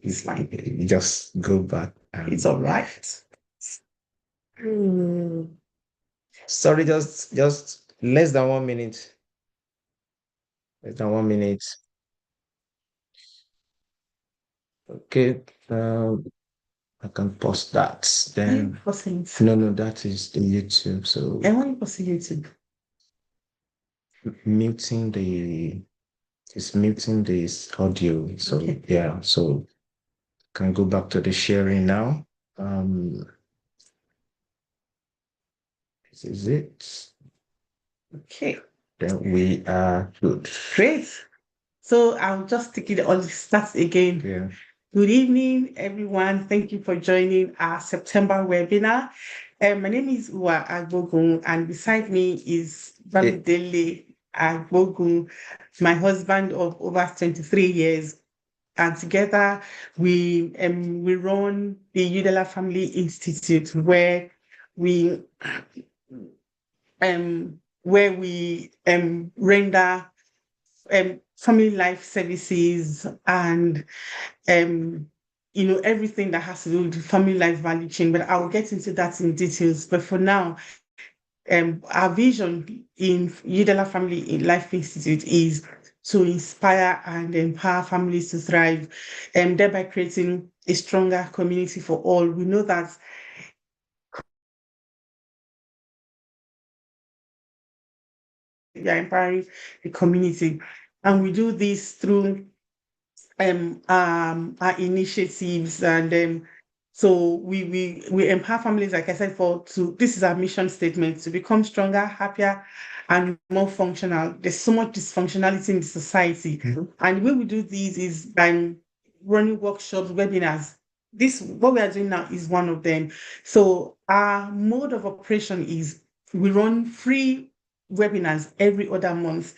It's fine. You just go back. It's all right. Sorry, just less than 1 minute. Less than 1 minute. Okay. I can post that. Then no, that is the YouTube. So I want to post YouTube. muting the it's muting this audio. So Okay. yeah, so can go back to the sharing now. This is it. Okay. Then we are good. Great. So I'll just take it on start again. Yeah. Good evening, everyone. Thank you for joining our September webinar. My name is Ua Agbogun, and beside me is Bamidele Agbogun, my husband of over 23 years. And together we run the Udela Family Institute, where we render family life services and everything that has to do with the family life value chain. But I'll get into that in details. But for now, our vision in Udela Family Life Institute is to inspire and empower families to thrive, and thereby creating a stronger community for all. We know that we are empowering the community, and we do this through our initiatives, and so we empower families, like I said, this is our mission statement, to become stronger, happier, and more functional. There's so much dysfunctionality in the society. And the way we do this is by running workshops, webinars. This what we are doing now is one of them. So our mode of operation is we run free webinars every other month.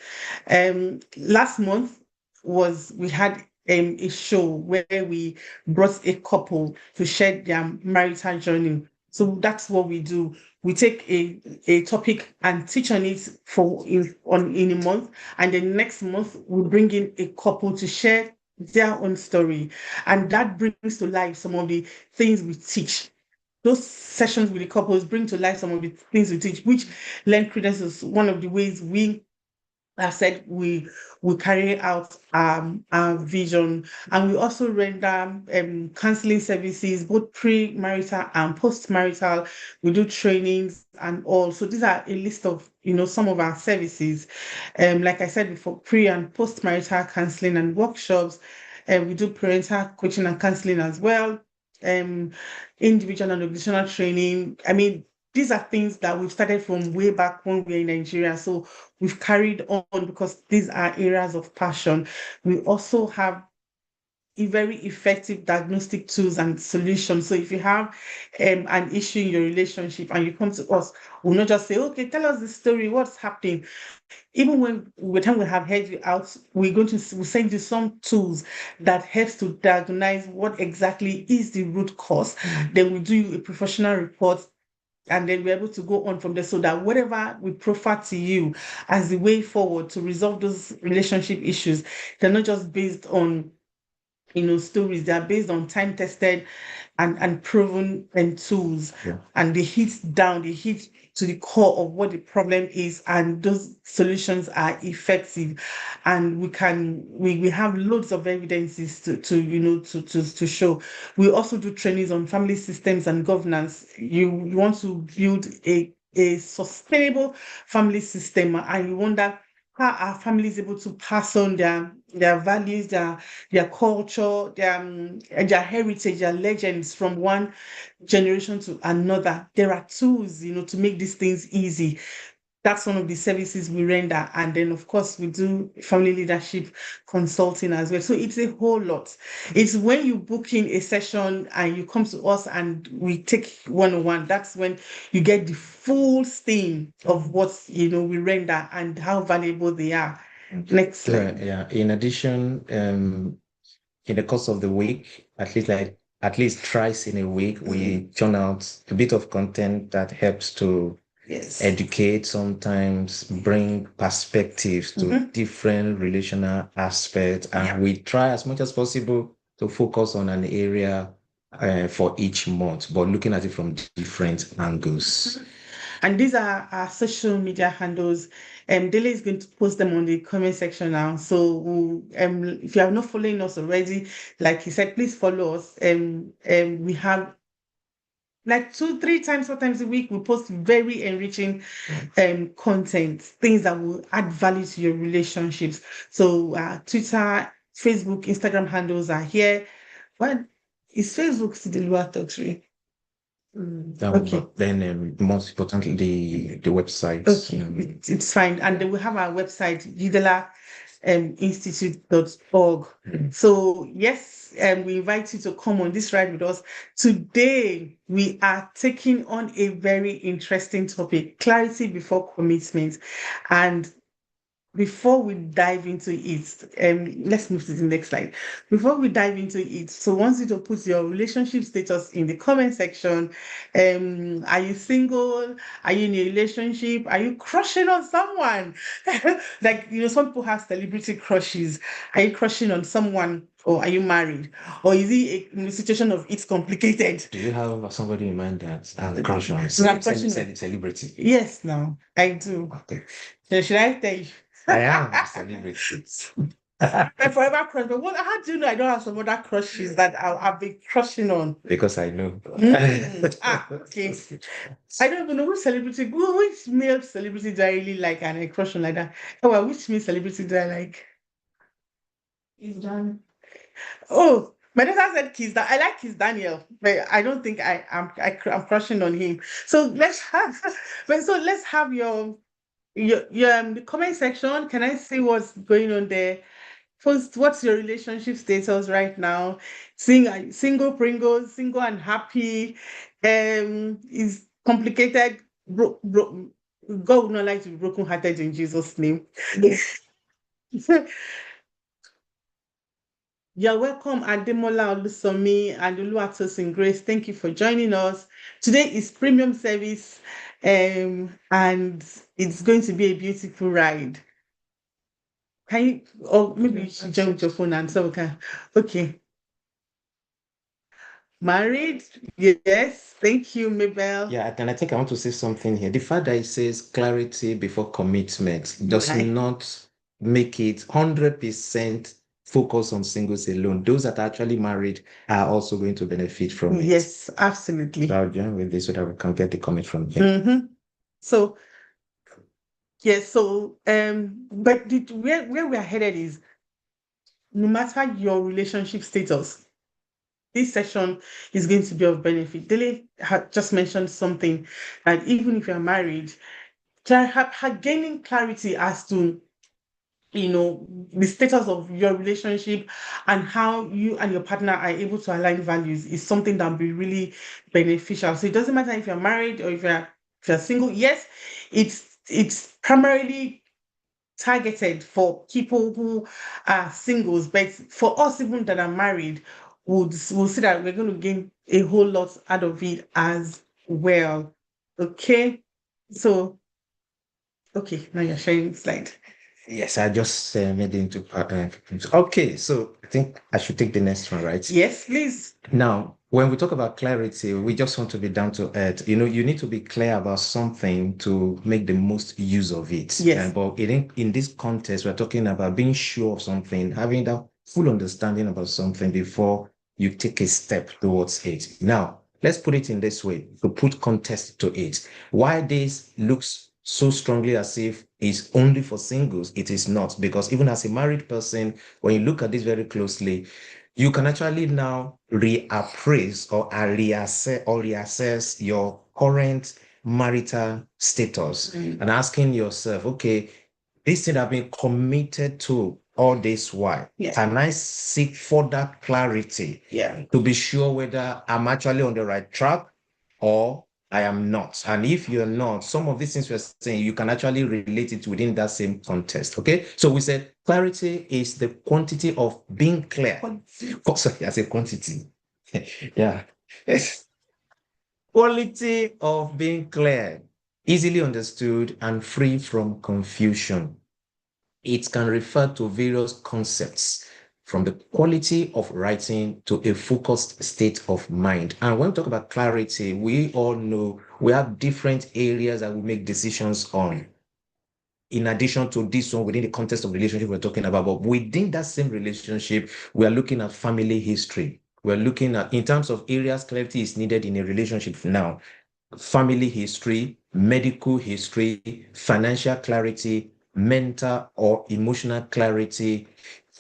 Last month we had a show where we brought a couple to share their marital journey. So that's what we do. We take a topic and teach on it in a month, and then next month we bring in a couple to share their own story, and that brings to life some of the things we teach. Those sessions with the couples bring to life some of the things we teach, which lend credence is one of the ways I said we carry out our vision, and we also render counseling services, both pre-marital and post-marital. We do trainings and all. So these are a list of some of our services. Like I said before, pre and post-marital counseling and workshops. We do parental coaching and counseling as well. Um, Individual and organizational training. I mean, these are things that we've started from way back when we were in Nigeria. So we've carried on because these are areas of passion. We also have a very effective diagnostic tools and solutions. So if you have an issue in your relationship and you come to us, we'll not just say, okay, tell us the story, what's happening. Even when by the time we have heard you out, we'll send you some tools that helps to diagnose what exactly is the root cause. Then we do you a professional report, and then we're able to go on from there, so that whatever we proffer to you as the way forward to resolve those relationship issues, they're not just based on stories. They are based on time tested and proven and tools. Yeah. And they hit to the core of what the problem is, and those solutions are effective. And we have loads of evidences to show. We also do trainings on family systems and governance. You want to build a sustainable family system, and you wonder how are families able to pass on their values, their culture, their heritage, their legends from one generation to another. There are tools, to make these things easy. That's one of the services we render. And then, of course, we do family leadership consulting as well. So it's a whole lot. It's when you book in a session and you come to us and we take one-on-one, that's when you get the full steam of what, we render and how valuable they are. Next slide. Yeah. In addition, in the course of the week, at least thrice in a week, we churn out a bit of content that helps to educate, sometimes bring perspectives to different relational aspects. And we try as much as possible to focus on an area for each month, but looking at it from different angles. And these are our social media handles. Dele is going to post them on the comment section now. So if you are not following us already, like he said, please follow us. We have like 2-3 times, 4 times a week, we post very enriching content, things that will add value to your relationships. So Twitter, Facebook, Instagram handles are here. What is Facebook still the Lua Talks? Okay. But then most importantly, the website. Okay, it's fine. And then we have our website, Institute.org. So yes, we invite you to come on this ride with us. Today, we are taking on a very interesting topic, clarity before commitment. And before we dive into it, let's move to the next slide. Before we dive into it, so I want you to put your relationship status in the comment section. Are you single? Are you in a relationship? Are you crushing on someone? Like, some people have celebrity crushes. Are you crushing on someone, or are you married? Or is it a situation of it's complicated? Do you have somebody in mind that has a crush on celebrity? Yes, no, I do. Okay. So should I tell you? I am a celebrity. My forever crush. But how do you know I don't have some other crushes that I've been crushing on? Because I know. Okay. I don't even know which male celebrity do I really like and I crush on like that. Oh, well, which male celebrity do I like? Kiss Daniel. Oh, my daughter said Kiss Daniel. I like Kiss Daniel, but I don't think I'm crushing on him. So let's have your the comment section. Can I see what's going on there? First, what's your relationship status right now? Single Pringles, single and happy. Is complicated. God would not like to be broken-hearted in Jesus' name. You're welcome, Ademola Olusomi and Oluwatosin Grace. Thank you for joining us. Today is premium service, and it's going to be a beautiful ride. Can you, or maybe you should join with your phone and so okay. Married? Yes. Thank you, Mabel. Yeah, and I think I want to say something here. The fact that it says clarity before commitment does not make it 100% focus on singles alone. Those that are actually married are also going to benefit from it. Yes, absolutely. So I'll join with this so that we can get the comment from here. So, yes, but where we are headed is no matter your relationship status, this session is going to be of benefit. Dele had just mentioned something that even if you're married, gaining clarity as to the status of your relationship and how you and your partner are able to align values is something that will be really beneficial. So it doesn't matter if you're married or if you're single. Yes, it's primarily targeted for people who are singles, but for us even that are married, we'll see that we're going to gain a whole lot out of it as well. Okay, so now you're sharing the slide. Yes, I just made it into okay, so I think I should take the next one, right? Yes, please. Now, when we talk about clarity, we just want to be down to earth. You need to be clear about something to make the most use of it. Yes. But in this context, we're talking about being sure of something, having that full understanding about something before you take a step towards it. Now, let's put it in this way, to put context to it. Why this looks so strongly as if it's only for singles, it is not. Because even as a married person, when you look at this very closely, you can actually now reappraise or reassess your current marital status and asking yourself, okay, this thing I've been committed to all this while. Yes. Can I seek further clarity to be sure whether I'm actually on the right track or I am not? And if you're not, some of these things we're saying, you can actually relate it within that same context. Okay. So we said clarity is the quantity of being clear. Sorry, I said quantity. Yeah. Quality of being clear, easily understood, and free from confusion. It can refer to various concepts, from the quality of writing to a focused state of mind. And when we talk about clarity, we all know we have different areas that we make decisions on. In addition to this one, within the context of relationship we're talking about, but within that same relationship, we are looking at family history. We're looking at, in terms of areas clarity is needed in a relationship now, family history, medical history, financial clarity, mental or emotional clarity,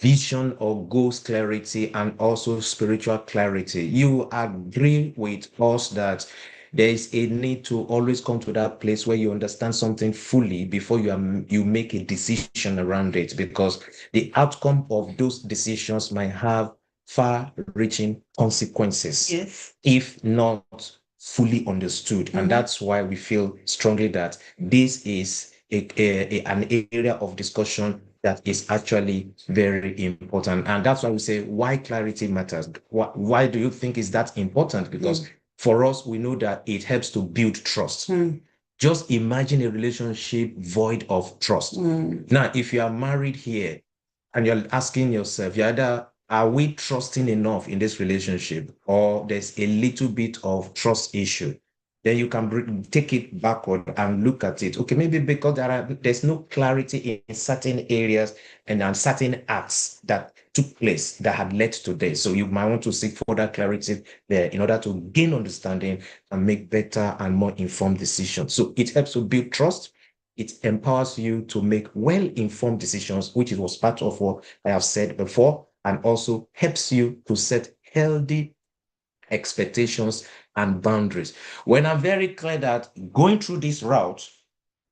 vision or goals clarity, and also spiritual clarity. You agree with us that there is a need to always come to that place where you understand something fully before you make a decision around it, because the outcome of those decisions might have far-reaching consequences. Yes. If not fully understood. And that's why we feel strongly that this is an area of discussion that is actually very important. And that's why we say why clarity matters. Why do you think is that important? Because for us, we know that it helps to build trust. Just imagine a relationship void of trust. Now, if you are married here and you're asking yourself, are we trusting enough in this relationship, or there's a little bit of trust issue? Then you can take it backward and look at it. Okay, maybe because there's no clarity in certain areas and on certain acts that took place that had led to this. So you might want to seek further clarity there in order to gain understanding and make better and more informed decisions. So it helps to build trust. It empowers you to make well-informed decisions, which was part of what I have said before, and also helps you to set healthy expectations and boundaries. When I'm very clear that going through this route,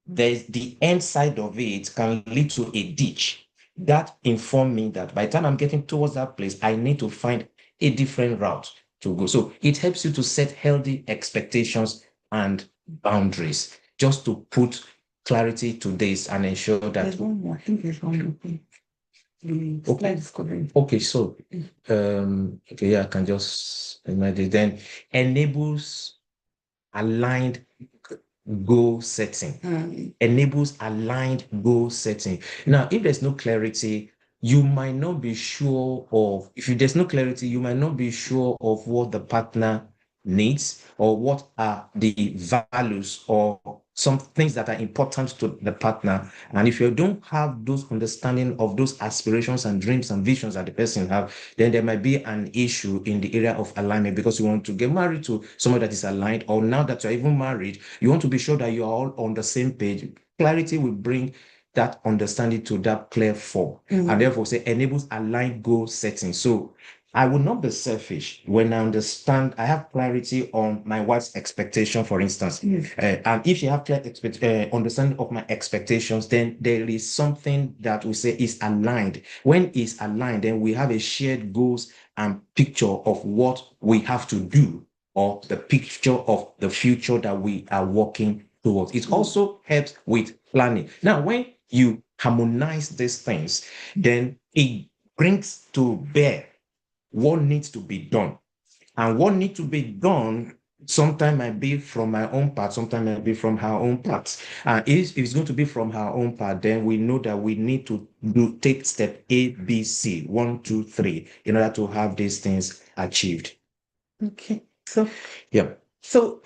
there's the end side of it can lead to a ditch. That informed me that by the time I'm getting towards that place, I need to find a different route to go. So it helps you to set healthy expectations and boundaries, just to put clarity to this and ensure that. There's one more. I think there's one more thing. Okay, so okay, yeah, I can just imagine. Then enables aligned goal setting. Enables aligned goal setting. Now, if there's no clarity, you might not be sure of, there's no clarity, you might not be sure of what the partner needs or what are the values or some things that are important to the partner. And if you don't have those understanding of those aspirations and dreams and visions that the person have, then there might be an issue in the area of alignment, because you want to get married to someone that is aligned, or now that you're even married, you want to be sure that you're all on the same page. Clarity will bring that understanding to that clear form, and therefore say enables aligned goal setting. So I will not be selfish when I understand, I have clarity on my wife's expectation, for instance. And if you have clear understanding of my expectations, then there is something that we say is aligned. When it's aligned, then we have a shared goals and picture of what we have to do, or the picture of the future that we are working towards. It also helps with planning. Now, when you harmonize these things, then it brings to bear what needs to be done. And what needs to be done sometimes might be from my own part, sometimes might be from her own part. And if it's going to be from her own part, then we know that we need to take step A, B, C, 1, 2, 3, in order to have these things achieved. Okay. So yeah. So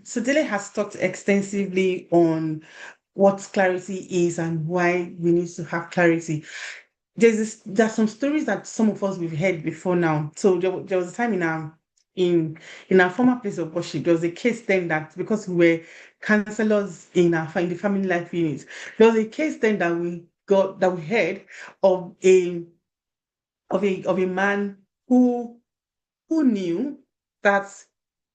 so Dele has talked extensively on what clarity is and why we need to have clarity. There's some stories that some of us we've heard before now. So there was a time in our former place of worship, there was a case then that, because we were counselors in the family life unit, there was a case then that we heard of a man who knew that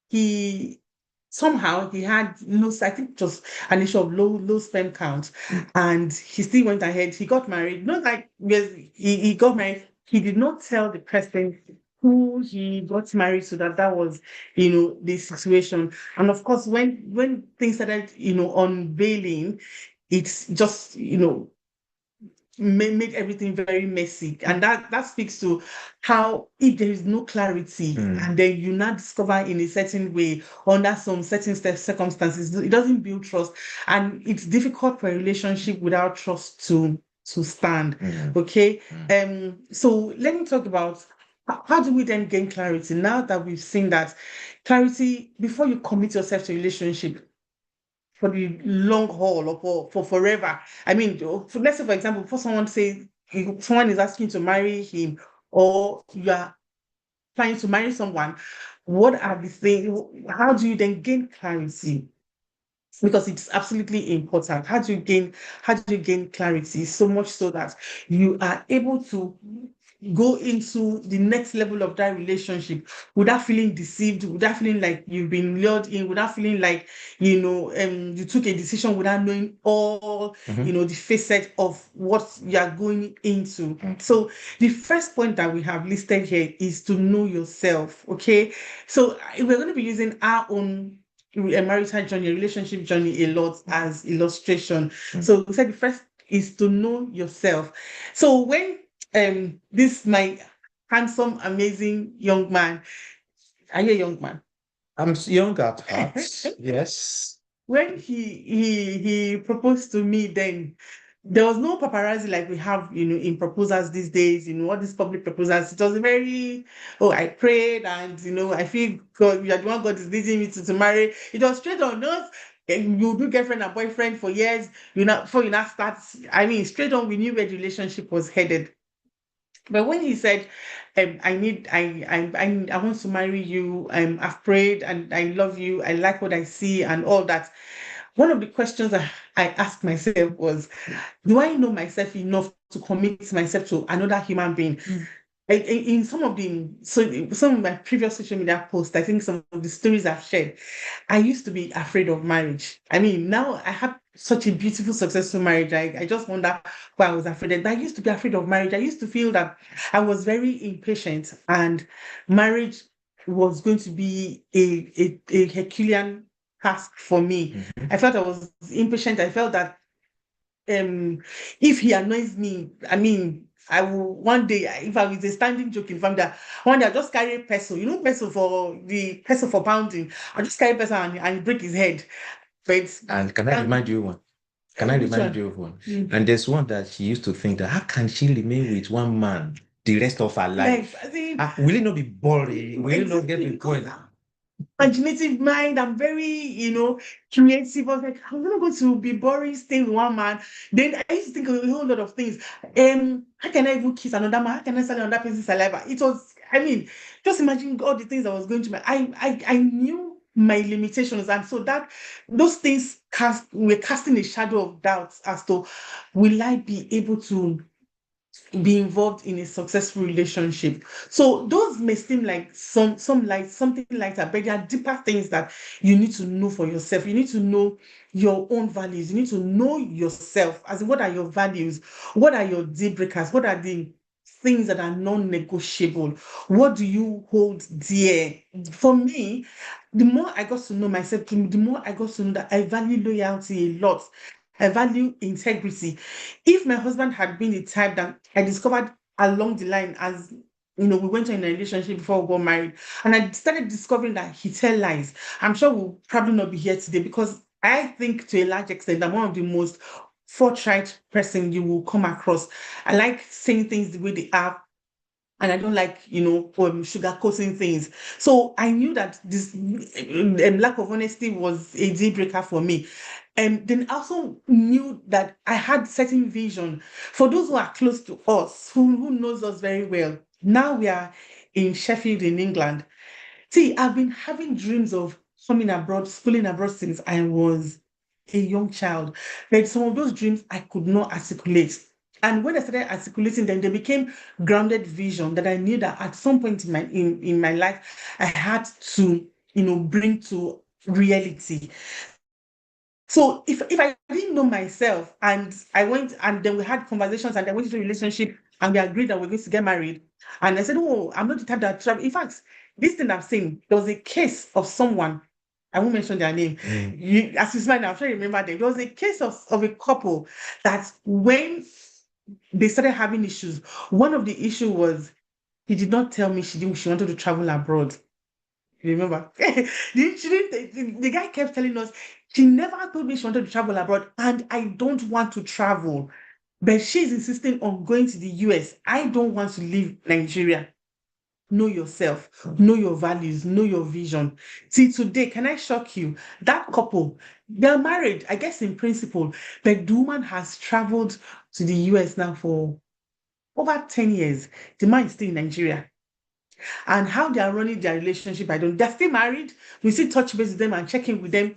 he somehow he had low, I think just an issue of low sperm count, and he still went ahead. He got married. Not like, yes, he got married. He did not tell the person who he got married to that was, the situation. And of course, when things started, unveiling, it's just, made everything very messy. And that speaks to how, if there is no clarity, and then you now discover in a certain way, under some certain circumstances, it doesn't build trust. And it's difficult for a relationship without trust to to stand. Mm. Okay. So let me talk about how do we then gain clarity now that we've seen that clarity before you commit yourself to a relationship for the long haul or for forever. I mean, let's say, for example, before someone says someone is asking to marry him, or you are planning to marry someone, what are the things? How do you then gain clarity? Because it's absolutely important. How do you gain clarity? So much so that you are able to go into the next level of that relationship without feeling deceived, without feeling like you've been lured in, without feeling like you took a decision without knowing all the facets of what you are going into. So the first point that we have listed here is to know yourself. Okay, so we're going to be using our own a marital journey, a relationship journey a lot as illustration. So we said the first is to know yourself. So when this my handsome, amazing young man, are you a young man? I'm young at heart. Yes. When he proposed to me, then there was no paparazzi like we have, in proposals these days, all these public proposals. It was very, oh, I prayed and, I feel God, you are the one God is leading me to marry. It was straight on, not you do girlfriend and boyfriend for years, before you now start. I mean, straight on, we knew where the relationship was headed. But when he said, I want to marry you, I've prayed and I love you, I like what I see and all that. One of the questions I asked myself was, do I know myself enough to commit myself to another human being? In some of my previous social media posts, I think some of the stories I've shared, I used to be afraid of marriage. I mean, now I have such a beautiful, successful marriage. I just wonder why I was afraid. But I used to be afraid of marriage. I used to feel that I was very impatient and marriage was going to be a Herculean task for me. I felt I was impatient. I felt that if he annoys me, I mean, I will one day, if I was a standing joke in family, that one day I just carry peso, peso for pounding. I just carry peso and break his head. But And can I remind you one? Can I which remind one? you of one? And there's one that she used to think that how can she remain with one man the rest of her life? I think Will it not be boring? Will it not get exactly me because going? imaginative mind. I'm very, creative. I was like, I'm not going to be boring staying with one man. Then I used to think of a whole lot of things. How can I even kiss another man? How can I sell another person's saliva? It was, I mean, just imagine all the things I was going to. I knew my limitations, and so that those things were casting a shadow of doubt as to will I be able to be involved in a successful relationship. So those may seem like something lighter, but there are deeper things that you need to know for yourself. You need to know your own values. You need to know yourself. As in, what are your values? What are your deal breakers? What are the things that are non-negotiable? What do you hold dear? For me, the more I got to know myself, the more I got to know that I value loyalty a lot. I value integrity. If my husband had been the type that I discovered along the line, as we went on in a relationship before we got married, and I started discovering that he tell lies, I'm sure we'll probably not be here today, because I think to a large extent I'm one of the most forthright person you will come across. I like saying things the way they are, and I don't like, sugarcoating things. So I knew that this lack of honesty was a deal breaker for me. And then I also knew that I had certain vision for those who are close to us, who knows us very well. Now we are in Sheffield, in England. See, I've been having dreams of coming abroad, schooling abroad since I was a young child. But some of those dreams I could not articulate. And when I started articulating them, they became grounded vision that I knew that at some point in my life, I had to, bring to reality. So if I didn't know myself and I went and then we had conversations and I went into a relationship and we agreed that we're going to get married, and I said, oh, I'm not the type that travel. In fact, this thing I've seen, there was a case of someone, I won't mention their name. As you smile, I'm sure you remember them. There was a case of a couple that when they started having issues, one of the issue was he did not tell me she wanted to travel abroad. You remember? The guy kept telling us she never told me she wanted to travel abroad, and I don't want to travel. but she's insisting on going to the US. I don't want to leave Nigeria. Know yourself, know your values, know your vision. See, today, can I shock you? That couple, they're married, I guess in principle, but the woman has traveled to the US now for over 10 years. The man is still in Nigeria. And how they are running their relationship, I don't. They're still married. We still touch base with them and check in with them.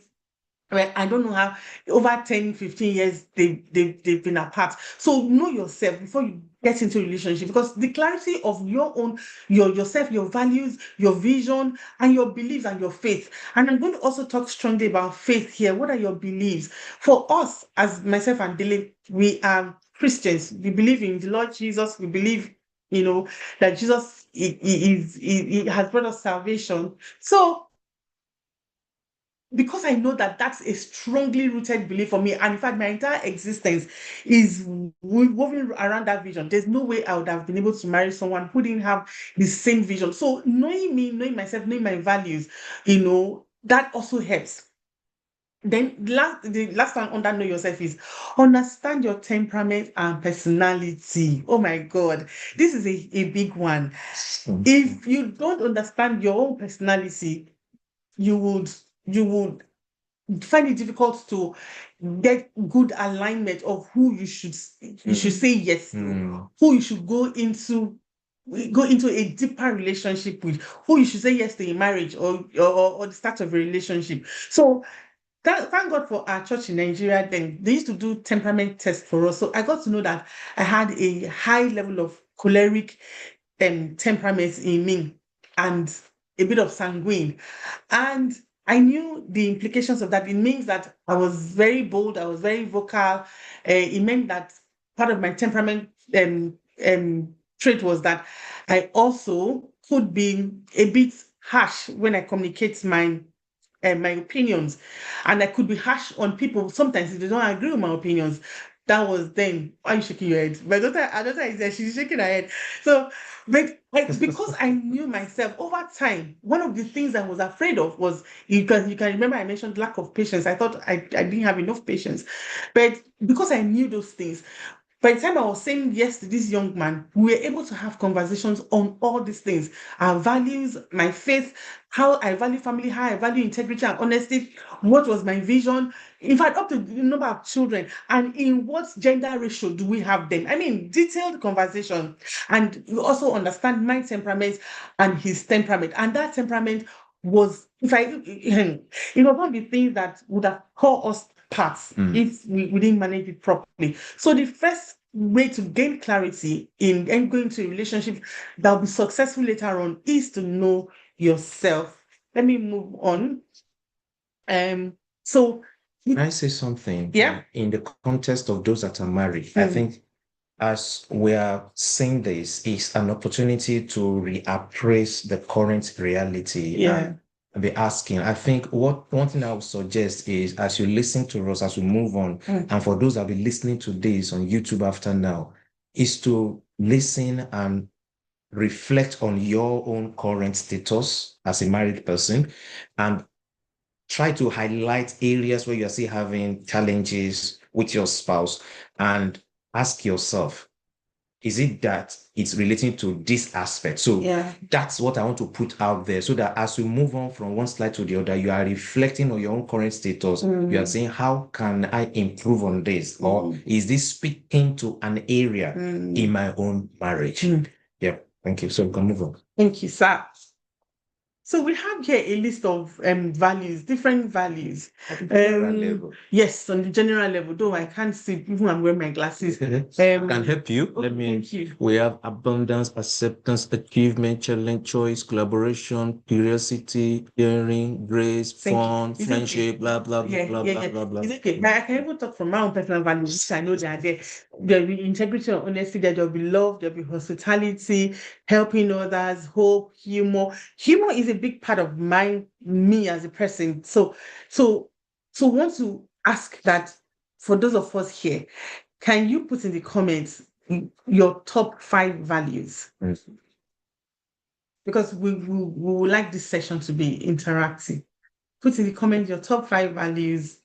Well, I don't know how over 10, 15 years they've been apart. So know yourself before you get into a relationship, because the clarity of your own, yourself, your values, your vision, and your beliefs and your faith. And I'm going to also talk strongly about faith here. What are your beliefs? For us, as myself and Dele, we are Christians. We believe in the Lord Jesus. We believe, that Jesus he has brought us salvation. So because I know that that's a strongly rooted belief for me, and in fact, my entire existence is woven around that vision. There's no way I would have been able to marry someone who didn't have the same vision. So knowing me, knowing myself, knowing my values, that also helps. Then the last one under know yourself is understand your temperament and personality. Oh my God, this is a big one. If you don't understand your own personality, you would find it difficult to get good alignment of who you should say yes to, who you should go into a deeper relationship with, who you should say yes to in marriage or the start of a relationship. So thank God for our church in Nigeria. Then they used to do temperament tests for us, so I got to know that I had a high level of choleric temperament in me and a bit of sanguine. And I knew the implications of that. It means that I was very bold, I was very vocal. It meant that part of my temperament trait was that I also could be a bit harsh when I communicate my opinions, and I could be harsh on people sometimes if they don't agree with my opinions. That was then. Why are you shaking your head? My daughter is there, she's shaking her head. So, but because I knew myself over time, one of the things I was afraid of was, because you can remember I mentioned lack of patience. I thought I didn't have enough patience. But because I knew those things, by the time I was saying yes to this young man, we were able to have conversations on all these things: our values, my faith, how I value family, how I value integrity and honesty, what was my vision, in fact, up to the number of children, and in what gender ratio do we have them. I mean, detailed conversation. And you also understand my temperament and his temperament. And that temperament was, it was one of the things that would have caught us parts if we didn't manage it properly. So the first way to gain clarity in going to a relationship that will be successful later on is to know yourself. Let me move on. So Can I say something? Yeah. In the context of those that are married, I think as we are saying this, is an opportunity to reappraise the current reality and be asking. I think one thing I would suggest is, as you listen to us, as we move on, and for those that will be listening to this on YouTube after now, is to listen and reflect on your own current status as a married person, and try to highlight areas where you're still having challenges with your spouse, and ask yourself, is it that it's relating to this aspect? So that's what I want to put out there, so that as we move on from one slide to the other, you are reflecting on your own current status. You are saying, how can I improve on this? Or is this speaking to an area in my own marriage? Yeah, thank you. So we can move on. Thank you, sir. So we have here a list of values, different values. Yes, on the general level, though I can't see even I'm wearing my glasses. I can help you. Thank you. We have abundance, acceptance, achievement, challenge, choice, collaboration, curiosity, caring, grace, fun, friendship, blah, blah, blah, blah, blah, blah, blah. It's okay. But I can even talk from my own personal values, which I know they are there. There'll be integrity and honesty, there'll be love, there'll be hospitality, helping others, hope, humor. Humor is a big part of me as a person. So want to ask that for those of us here, can you put in the comments your top 5 values? Because we would like this session to be interactive. Put in the comments your top 5 values.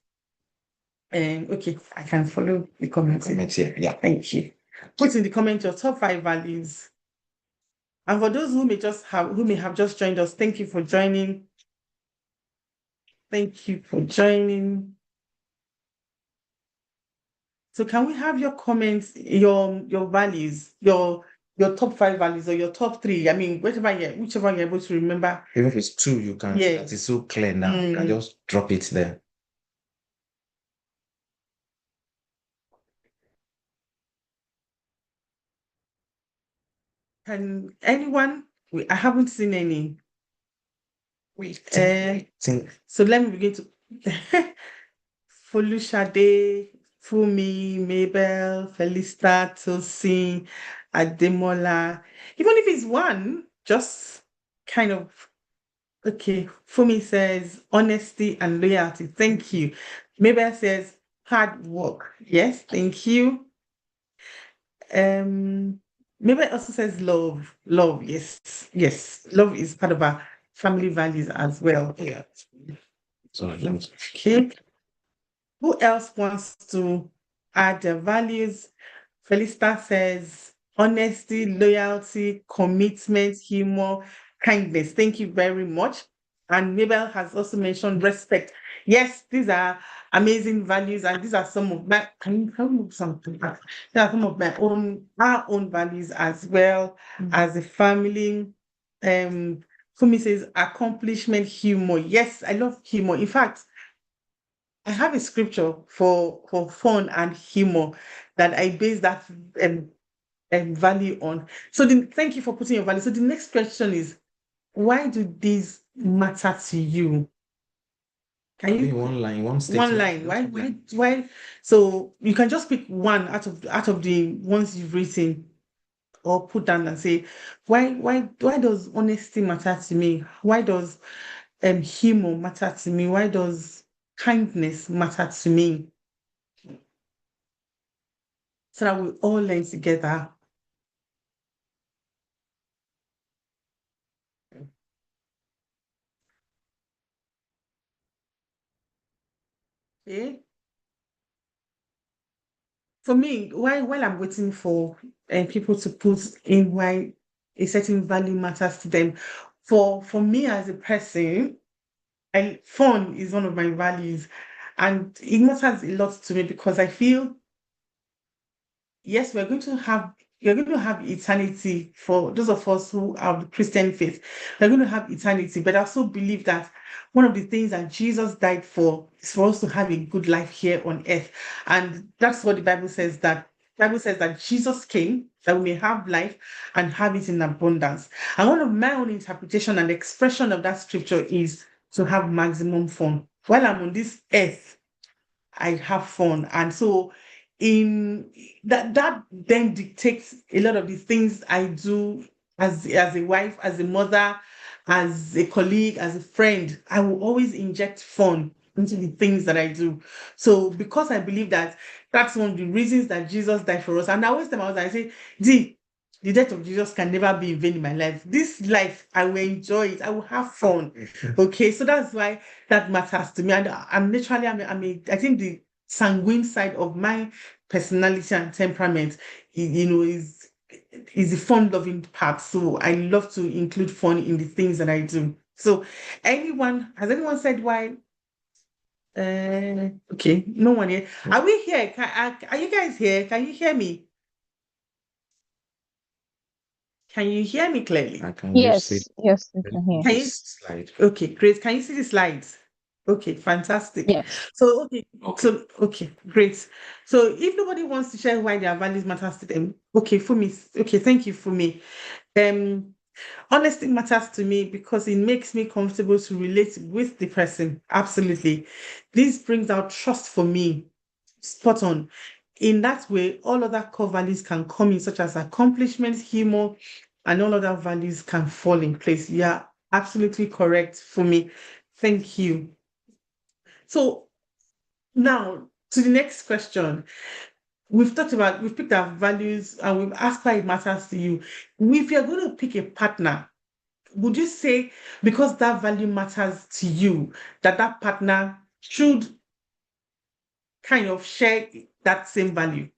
Okay, I can follow the comments. Here. Yeah. Thank you. Put in the comment your top 5 values. And for those who may have just joined us, thank you for joining. Thank you for joining. So can we have your comments, your values, your top 5 values or your top 3? I mean, whichever you're able to remember. Even if it's 2, you can. Yeah. That is so clear now. You can just drop it there. Can anyone? I haven't seen any. Wait. So let me begin to. Folúṣadé, Fumi, Mabel, Felista, Tosin, Ademola. Even if it's one, just kind of. Okay, Fumi says honesty and loyalty. Thank you. Mabel says hard work. Yes, thank you. Mabel also says love. Love, yes, yes. Love is part of our family values as well. Yeah. So okay. Who else wants to add their values? Felista says honesty, loyalty, commitment, humor, kindness. Thank you very much. And Mabel has also mentioned respect. Yes, these are amazing values, and these are some of my. Can you move something back? These are some of our own values as well as a family. Fumi says accomplishment, humor. Yes, I love humor. In fact, I have a scripture for fun and humor that I base that value on. So thank you for putting your value. So the next question is, why do these matter to you? Can you one line, one statement? One line. Why? So you can just pick one out of the ones you've written or put down and say, why does honesty matter to me? Why does humor matter to me? Why does kindness matter to me? So that we all learn together. Okay. For me, while I'm waiting for people to put in why a certain value matters to them, for me as a person, and fun is one of my values, and it matters a lot to me because I feel yes, you're going to have eternity for those of us who have the Christian faith. We're going to have eternity, but I also believe that one of the things that Jesus died for is for us to have a good life here on earth. And that's what the Bible says that Jesus came that we may have life and have it in abundance. And one of my own interpretation and expression of that scripture is to have maximum fun. While I'm on this earth, I have fun. And so in that then dictates a lot of the things I do as a wife, as a mother, as a colleague, as a friend. I will always inject fun into the things that I do. So because I believe that that's one of the reasons that Jesus died for us. And I always tell my husband, I say, the death of Jesus can never be in vain in my life. This life, I will enjoy it. I will have fun. Okay, so that's why that matters to me. And I'm naturally, I think the sanguine side of my personality and temperament, is the fun-loving part. So I love to include fun in the things that I do. So, has anyone said why? Okay, no one here. Are we here? Are you guys here? Can you hear me? Can you hear me clearly? Yes, yes, I can hear. Can you slide? Okay, great. Can you see the slides? Okay, fantastic. Yes. So okay, great. So if nobody wants to share why their values matters to them, okay, for me, okay, thank you for me. Honesty matters to me because it makes me comfortable to relate with the person. Absolutely. This brings out trust for me. Spot on. In that way, all other core values can come in, such as accomplishments, humor, and all other values can fall in place. Yeah, absolutely correct for me. Thank you. So now to the next question. We've picked our values and we've asked why it matters to you. If you're going to pick a partner, would you say because that value matters to you, that partner should kind of share that same value.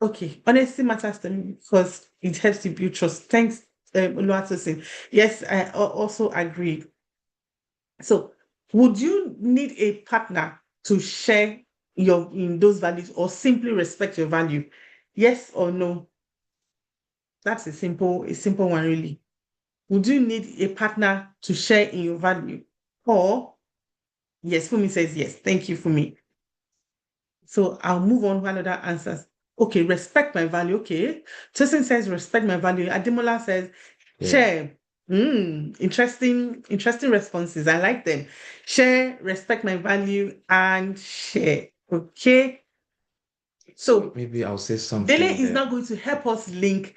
Okay, honesty matters to me because it helps to build trust. Thanks, Oluwatosin. Yes, I also agree. So, would you need a partner to share in those values or simply respect your value? Yes or no? That's a simple one, really. Would you need a partner to share in your value? Or yes, Fumi says yes. Thank you, Fumi. So I'll move on to another answers. Okay, respect my value. Okay. Tosin says respect my value. Ademola says share. Interesting responses. I like them. Share, respect my value, and share. Okay. So maybe I'll say something. Dele is now going to help us link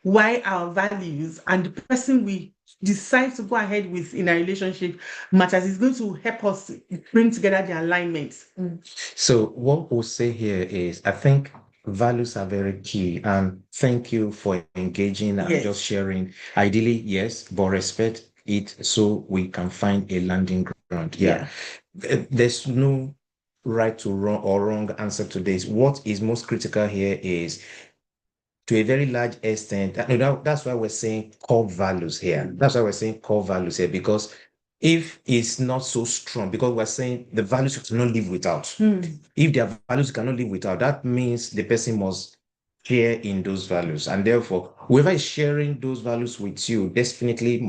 why our values and the person we decide to go ahead with in a relationship matters. Is going to help us bring together the alignment. So what we'll say here is, I think values are very key, and thank you for engaging and just sharing. Ideally, yes, but respect it so we can find a landing ground. Yeah. There's no right to wrong or wrong answer to this. What is most critical here is, to a very large extent, that's why we're saying core values here. That's why we're saying core values here, because if it's not so strong, because we're saying the values you cannot live without. If there are values you cannot live without, that means the person must share in those values. And therefore, whoever is sharing those values with you definitely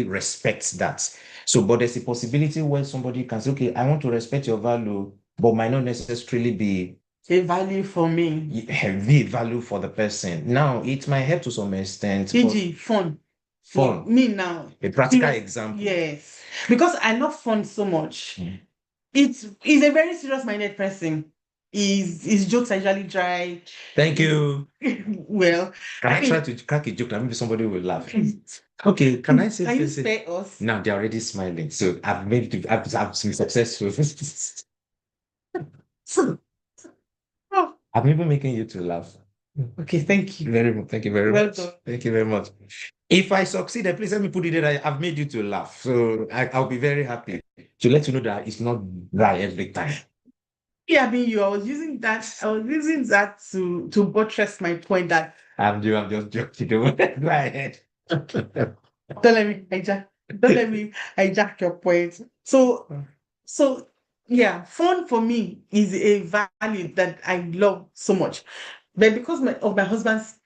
respects that. So, but there's a possibility where somebody can say, okay, I want to respect your value, but might not necessarily be a value for me. Heavy value for the person. Now, it might help to some extent. E.g., fun. Fun. For me now. A practical example. Yes. Because I love fun so much. He's a very serious-minded person. His jokes are usually dry. Thank you. Well, can I try to crack a joke that maybe somebody will laugh? Okay, can I say? Can you spare us? Now they're already smiling, so I've been successful. I'm even making you to laugh. Okay, thank you. Thank you very much. Thank you very much. If I succeed, please let me put it there. I've made you to laugh, so I'll be very happy to let you know that it's not dry every time. Yeah, I was using that to buttress my point that I'm just joking. Go ahead. Don't let me hijack your point. So yeah, fun for me is a value that I love so much. But because of my husband's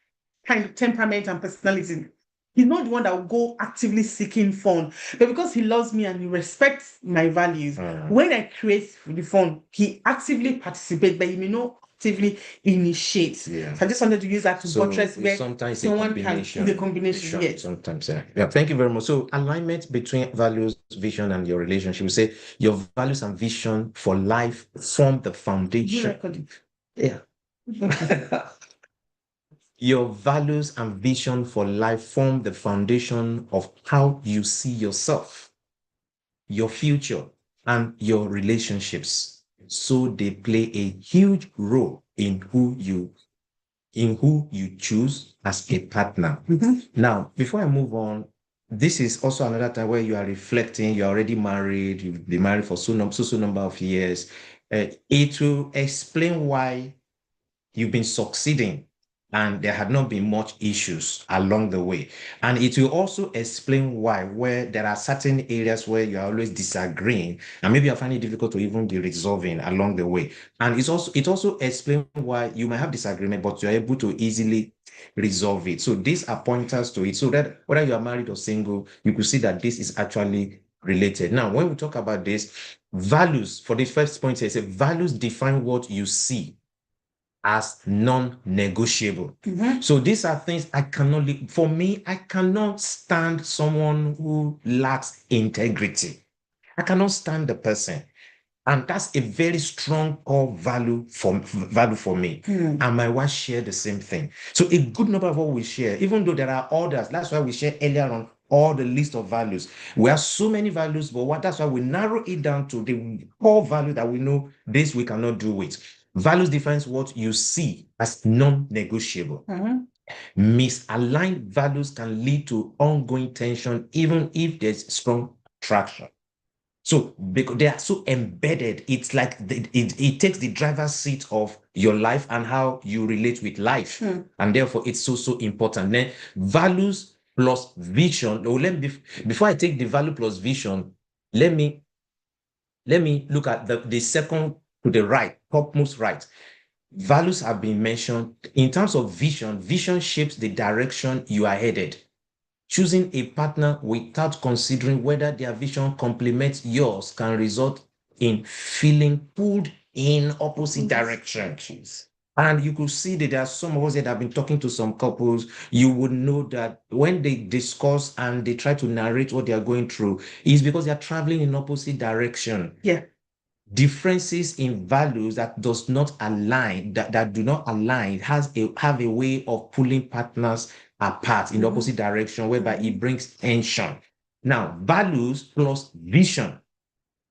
kind of temperament and personality, he's not the one that will go actively seeking fun. But because he loves me and he respects my values, when I create the fun, he actively participates, but he may not actively initiate. So I just wanted to use that to buttress where sometimes someone can see the combination. Yes. Sometimes, yeah. Thank you very much. So alignment between values, vision, and your relationship. We say your values and vision for life form the foundation. Yeah. Your values and vision for life form the foundation of how you see yourself, your future, and your relationships. So they play a huge role in who you choose as a partner. Now, before I move on, this is also another time where you are reflecting. You're already married. You've been married for so number of years. It will explain why you've been succeeding and there had not been much issues along the way. And it will also explain why, where there are certain areas where you're always disagreeing, and maybe you're finding it difficult to even be resolving along the way. And it also explains why you might have disagreement, but you're able to easily resolve it. So these are pointers to it. So that whether you are married or single, you could see that this is actually related. Now, when we talk about this, values, for the first point, I say values define what you see as non-negotiable. So these are things I cannot live. For me, I cannot stand someone who lacks integrity. I cannot stand the person. And that's a very strong core value for me. And my wife share the same thing. So a good number of what we share, even though there are others, that's why we share earlier on all the list of values. We have so many values, but that's why we narrow it down to the core value that we know this we cannot do with. Values defines what you see as non-negotiable. Misaligned values can lead to ongoing tension, even if there's strong traction. So because they are so embedded, it's like it takes the driver's seat of your life and how you relate with life. And therefore, it's so important. Then values plus vision. Before I take the value plus vision, let me look at the second to the right, topmost right. Values have been mentioned. In terms of vision, vision shapes the direction you are headed. Choosing a partner without considering whether their vision complements yours can result in feeling pulled in opposite directions. And you could see that there are some of us that have been talking to some couples. You would know that when they discuss and they try to narrate what they are going through, it's because they are traveling in opposite direction. Yeah. Differences in values that does not align, that do not align, have a way of pulling partners apart in the opposite direction, whereby it brings tension. Now, values plus vision.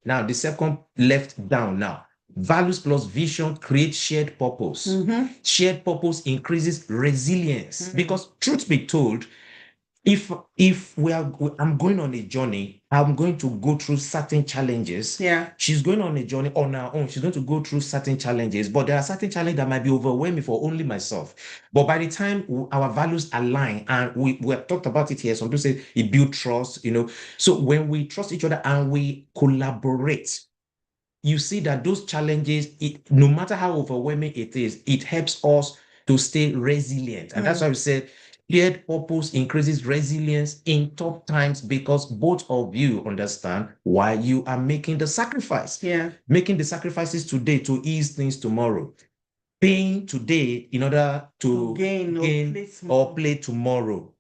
Now, the second left down now. Values plus vision create shared purpose. Shared purpose increases resilience. Because truth be told, if I'm going on a journey, I'm going to go through certain challenges. Yeah. She's going on a journey on her own. She's going to go through certain challenges, but there are certain challenges that might be overwhelming for only myself. But by the time our values align, and we have talked about it here, some people say it builds trust, So when we trust each other and we collaborate, you see that those challenges, no matter how overwhelming it is, it helps us to stay resilient. And that's why we said shared purpose increases resilience in tough times, because both of you understand why you are making the sacrifice. Yeah. Making the sacrifices today to ease things tomorrow. Paying today in order to gain or play tomorrow.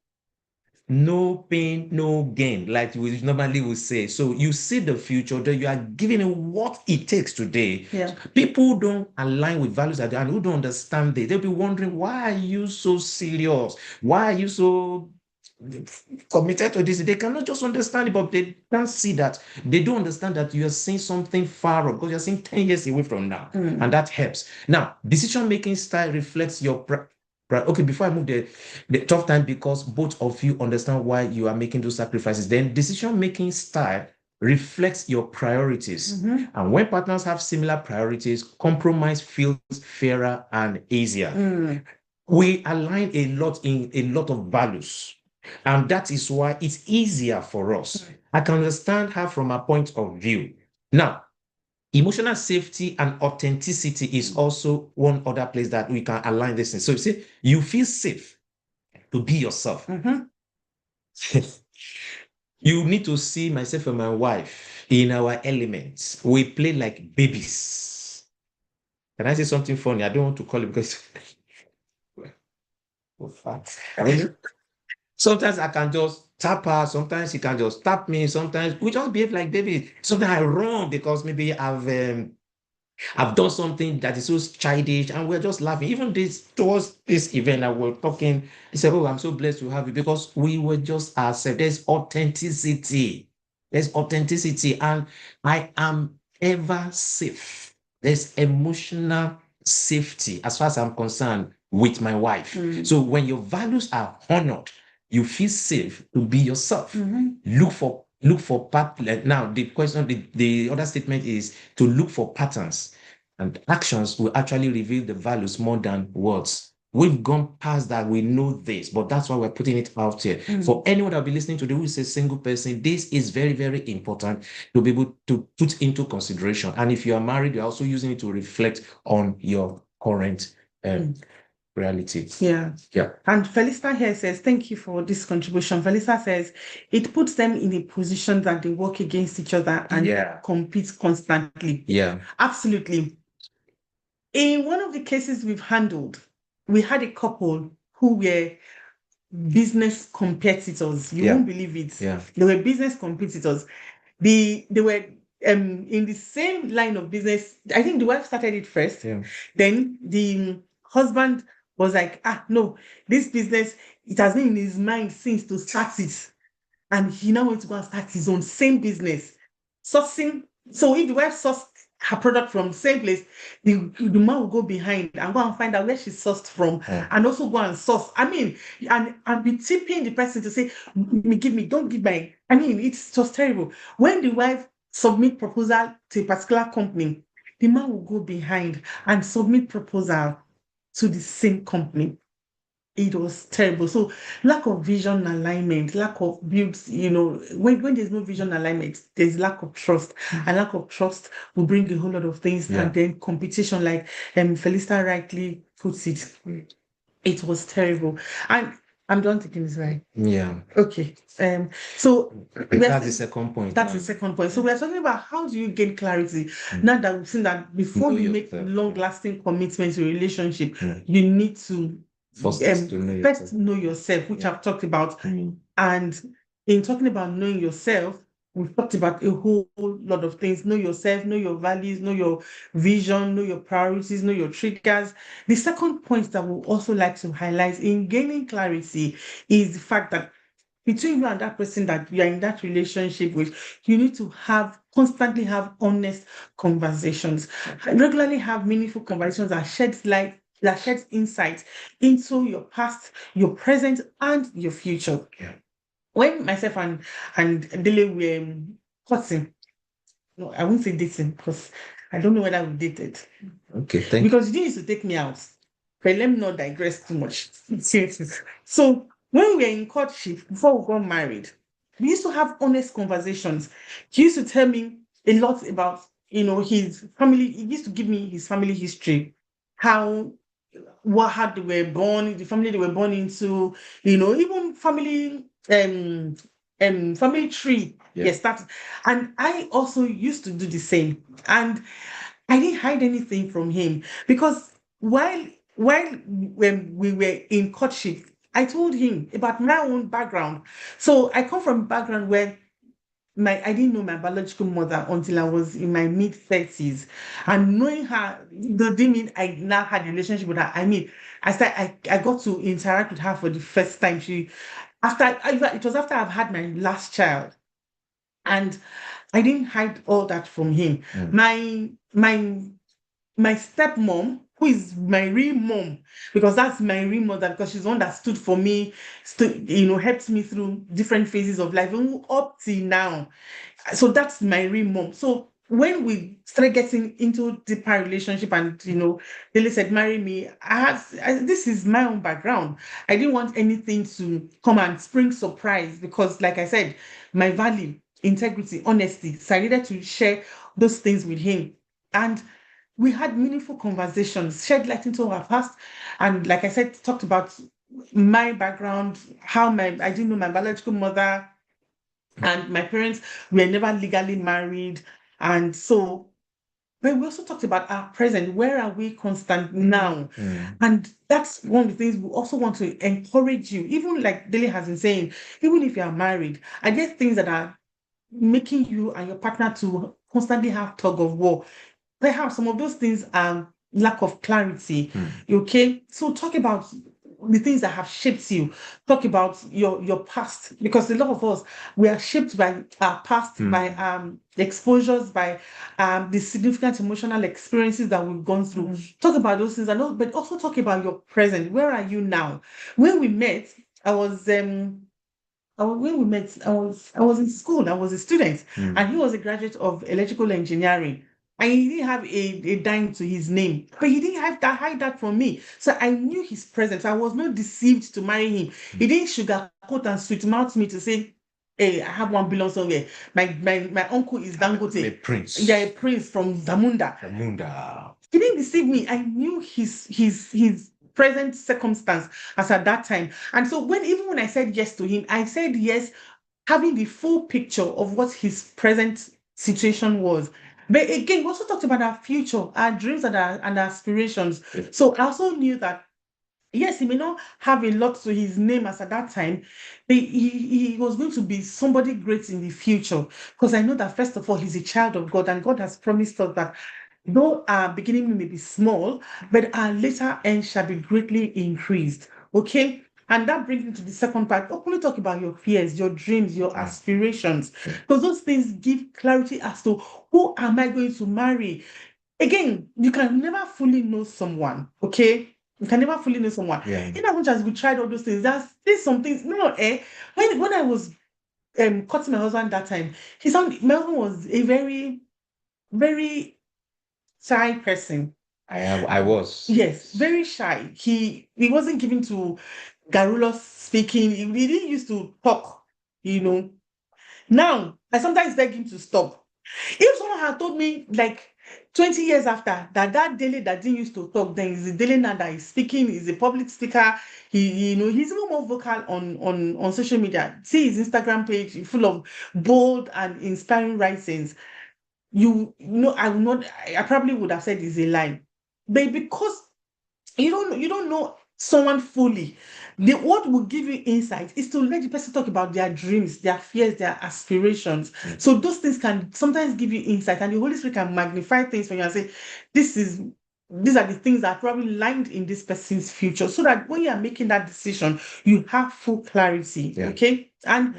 No pain, no gain, like we normally would say. So you see the future, that you are giving it what it takes today. Yeah. People don't align with values and who don't understand it. They'll be wondering, why are you so serious? Why are you so committed to this? They cannot just understand it, but they can't see that. They don't understand that you are seeing something far off, because you're seeing 10 years away from now. And that helps. Now, decision-making style reflects your okay, before I move the tough time, because both of you understand why you are making those sacrifices, then decision-making style reflects your priorities. And when partners have similar priorities, compromise feels fairer and easier. We align a lot in a lot of values, and that is why it's easier for us. I can understand her from a point of view. Now, emotional safety and authenticity is also one other place that we can align this in. So you see, you feel safe to be yourself. You need to see myself and my wife in our elements. We play like babies. Can I say something funny? I don't want to call it because sometimes I can just tap her, sometimes she can just tap me, sometimes we just behave like babies. Sometimes I run because maybe I've done something that is so childish, and we're just laughing. Even towards this event that we're talking, he said, "Oh, I'm so blessed to have you," because we were just ourselves. There's authenticity. And I am ever safe. There's emotional safety as far as I'm concerned with my wife. So when your values are honored, you feel safe to be yourself. Look for patterns. Now, the question, the other statement is to look for patterns, and actions will actually reveal the values more than words. We've gone past that. We know this, but that's why we're putting it out here. For anyone that will be listening to the who is a single person, this is very, very important to be able to put into consideration. And if you are married, you're also using it to reflect on your current reality. Yeah. Yeah. And Felisa here says, thank you for this contribution. Felisa says, it puts them in a position that they work against each other and compete constantly. Yeah. Absolutely. In one of the cases we've handled, we had a couple who were business competitors. You won't believe it. Yeah. They were business competitors. They were in the same line of business. I think the wife started it first. Yeah. Then the husband was like, no, this business, it has been in his mind since to start it. And he now wants to go and start his own same business. Sourcing. So if the wife sourced her product from the same place, the man will go behind and go and find out where she sourced from, and also go and source. I mean, and be tipping the person to say, don't give my. I mean, it's just terrible. When the wife submit proposal to a particular company, the man will go behind and submit proposal to the same company. It was terrible. So lack of vision alignment, lack of builds, when there's no vision alignment, there's lack of trust. And lack of trust will bring a whole lot of things. Yeah. And then competition, like Felista rightly puts it, it was terrible. And I'm done taking this, right? Yeah. Okay. So That's the second point. that's the second point. So we're talking about how do you gain clarity now that we've seen that before Know you make yourself. long-lasting commitments in a relationship, Mm. you need to First is to know yourself. know yourself, which Yeah. I've talked about. Mm. And in talking about knowing yourself, we've talked about a whole lot of things. Know yourself, know your values, know your vision, know your priorities, know your triggers. The second point that we also like to highlight in gaining clarity is the fact that between you and that person that you are in that relationship with, you need to constantly have honest conversations, regularly have meaningful conversations that sheds insight into your past, your present, and your future. Yeah. When myself and Dele were courting, no, I won't say dating because I don't know whether we dated. Okay, thank you. Because you didn't used to take me out. But let me not digress too much. So when we were in courtship, before we got married, we used to have honest conversations. He used to tell me a lot about, his family. He used to give me his family history, how they were born, the family they were born into, even family tree. Yeah. Yes, that. And I also used to do the same. And I didn't hide anything from him because while when we were in courtship, I told him about my own background. So I come from a background where I didn't know my biological mother until I was in my mid-30s. And knowing her didn't mean I now had a relationship with her. I mean, I got to interact with her for the first time. It was after I've had my last child. And I didn't hide all that from him. Mm. My stepmom, who is my real mom, because that's my real mother, because she's the one that stood for me, helped me through different phases of life, even up till now. So that's my real mom. So when we started getting into deeper relationship and, Lily said, marry me, this is my own background. I didn't want anything to come and spring surprise because, like I said, my value, integrity, honesty. So I needed to share those things with him. And we had meaningful conversations, shed light into our past. And like I said, talked about my background, I didn't know my biological mother, and my parents were never legally married. And so, but we also talked about our present. Where are we constant now? Mm. And that's one of the things we also want to encourage you. Even like Dele has been saying, even if you are married, I guess things that are making you and your partner to constantly have tug of war. Perhaps some of those things are lack of clarity. Okay, so talk about the things that have shaped you. Talk about your past, because a lot of us, we are shaped by our past, by exposures, by the significant emotional experiences that we've gone through. Talk about those things, but also talk about your present. Where are you now? When we met, when we met, I was in school. I was a student, and he was a graduate of electrical engineering. And he didn't have a dime to his name, but he didn't hide that from me. So I knew his presence. I was not deceived to marry him. He didn't sugarcoat and sweet mouth me to say, "Hey, I have 1 billion somewhere. My uncle is Dangote. A prince. Yeah, a prince from Zamunda." He didn't deceive me. I knew his present circumstance as at that time. And so even when I said yes to him, I said yes, having the full picture of what his present situation was. But again, we also talked about our future, our dreams and our aspirations. So I also knew that yes, he may not have a lot to his name as at that time, but he was going to be somebody great in the future. Because I know that first of all, he's a child of God, and God has promised us that though our beginning may be small, but our later end shall be greatly increased. Okay? And that brings me to the second part. Openly talk about your fears, your dreams, your aspirations. Because those things give clarity as to who am I going to marry. Again, you can never fully know someone, okay? You can never fully know someone. Yeah. In as much as we tried all those things, there's some things. No, when I was caught my husband that time, my husband was a very, very shy person. I was. Yes, very shy. He wasn't given to garrulous speaking. He didn't used to talk, you know. Now, I sometimes beg him to stop. If someone had told me like 20 years after that Dele that didn't used to talk then is the Dele now that is speaking, is a public speaker. He's even more vocal on social media. See his Instagram page full of bold and inspiring writings. I will not. I probably would have said is a lie, but because you don't know someone fully, what will give you insight is to let the person talk about their dreams, their fears, their aspirations. So those things can sometimes give you insight, and the Holy Spirit can magnify things for you and say, these are the things that are probably lined in this person's future, so that when you are making that decision, you have full clarity. Yeah. Okay. And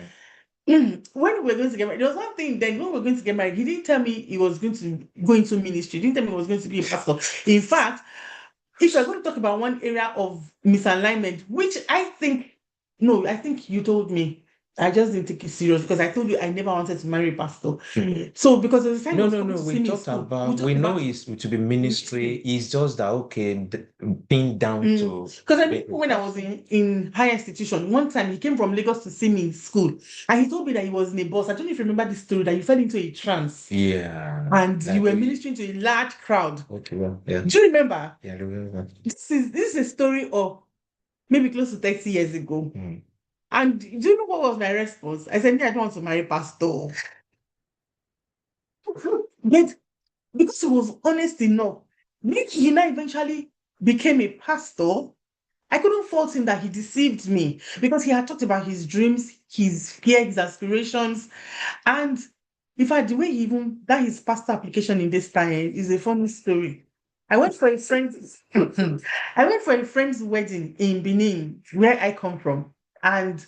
when we were going to get married, there was one thing then when we were going to get married, he didn't tell me he was going to go into ministry. He didn't tell me he was going to be a pastor. In fact, if you're going to talk about one area of misalignment, which no, I think you told me. I just didn't take it serious because I told you I never wanted to marry a pastor. So because there was a time he was coming to see We me in talked school. about, we know it's to be ministry. It's just that, okay, pinned down to. Because I remember when I was in higher institution, one time he came from Lagos to see me in school, and he told me that he was in a bus. I don't know if you remember the story, that you fell into a trance. Yeah. And you were ministering to a large crowd. Okay, well, yeah. Do you remember? Yeah, I remember. This is a story of maybe close to 30 years ago. Mm. And do you know what was my response? I said, I don't want to marry pastor. But because he was honest enough, he now eventually became a pastor. I couldn't fault him that he deceived me, because he had talked about his dreams, his fear, his aspirations. And in fact, the way he even that his pastor application in this time is a funny story. I went for a friend's wedding in Benin, where I come from, and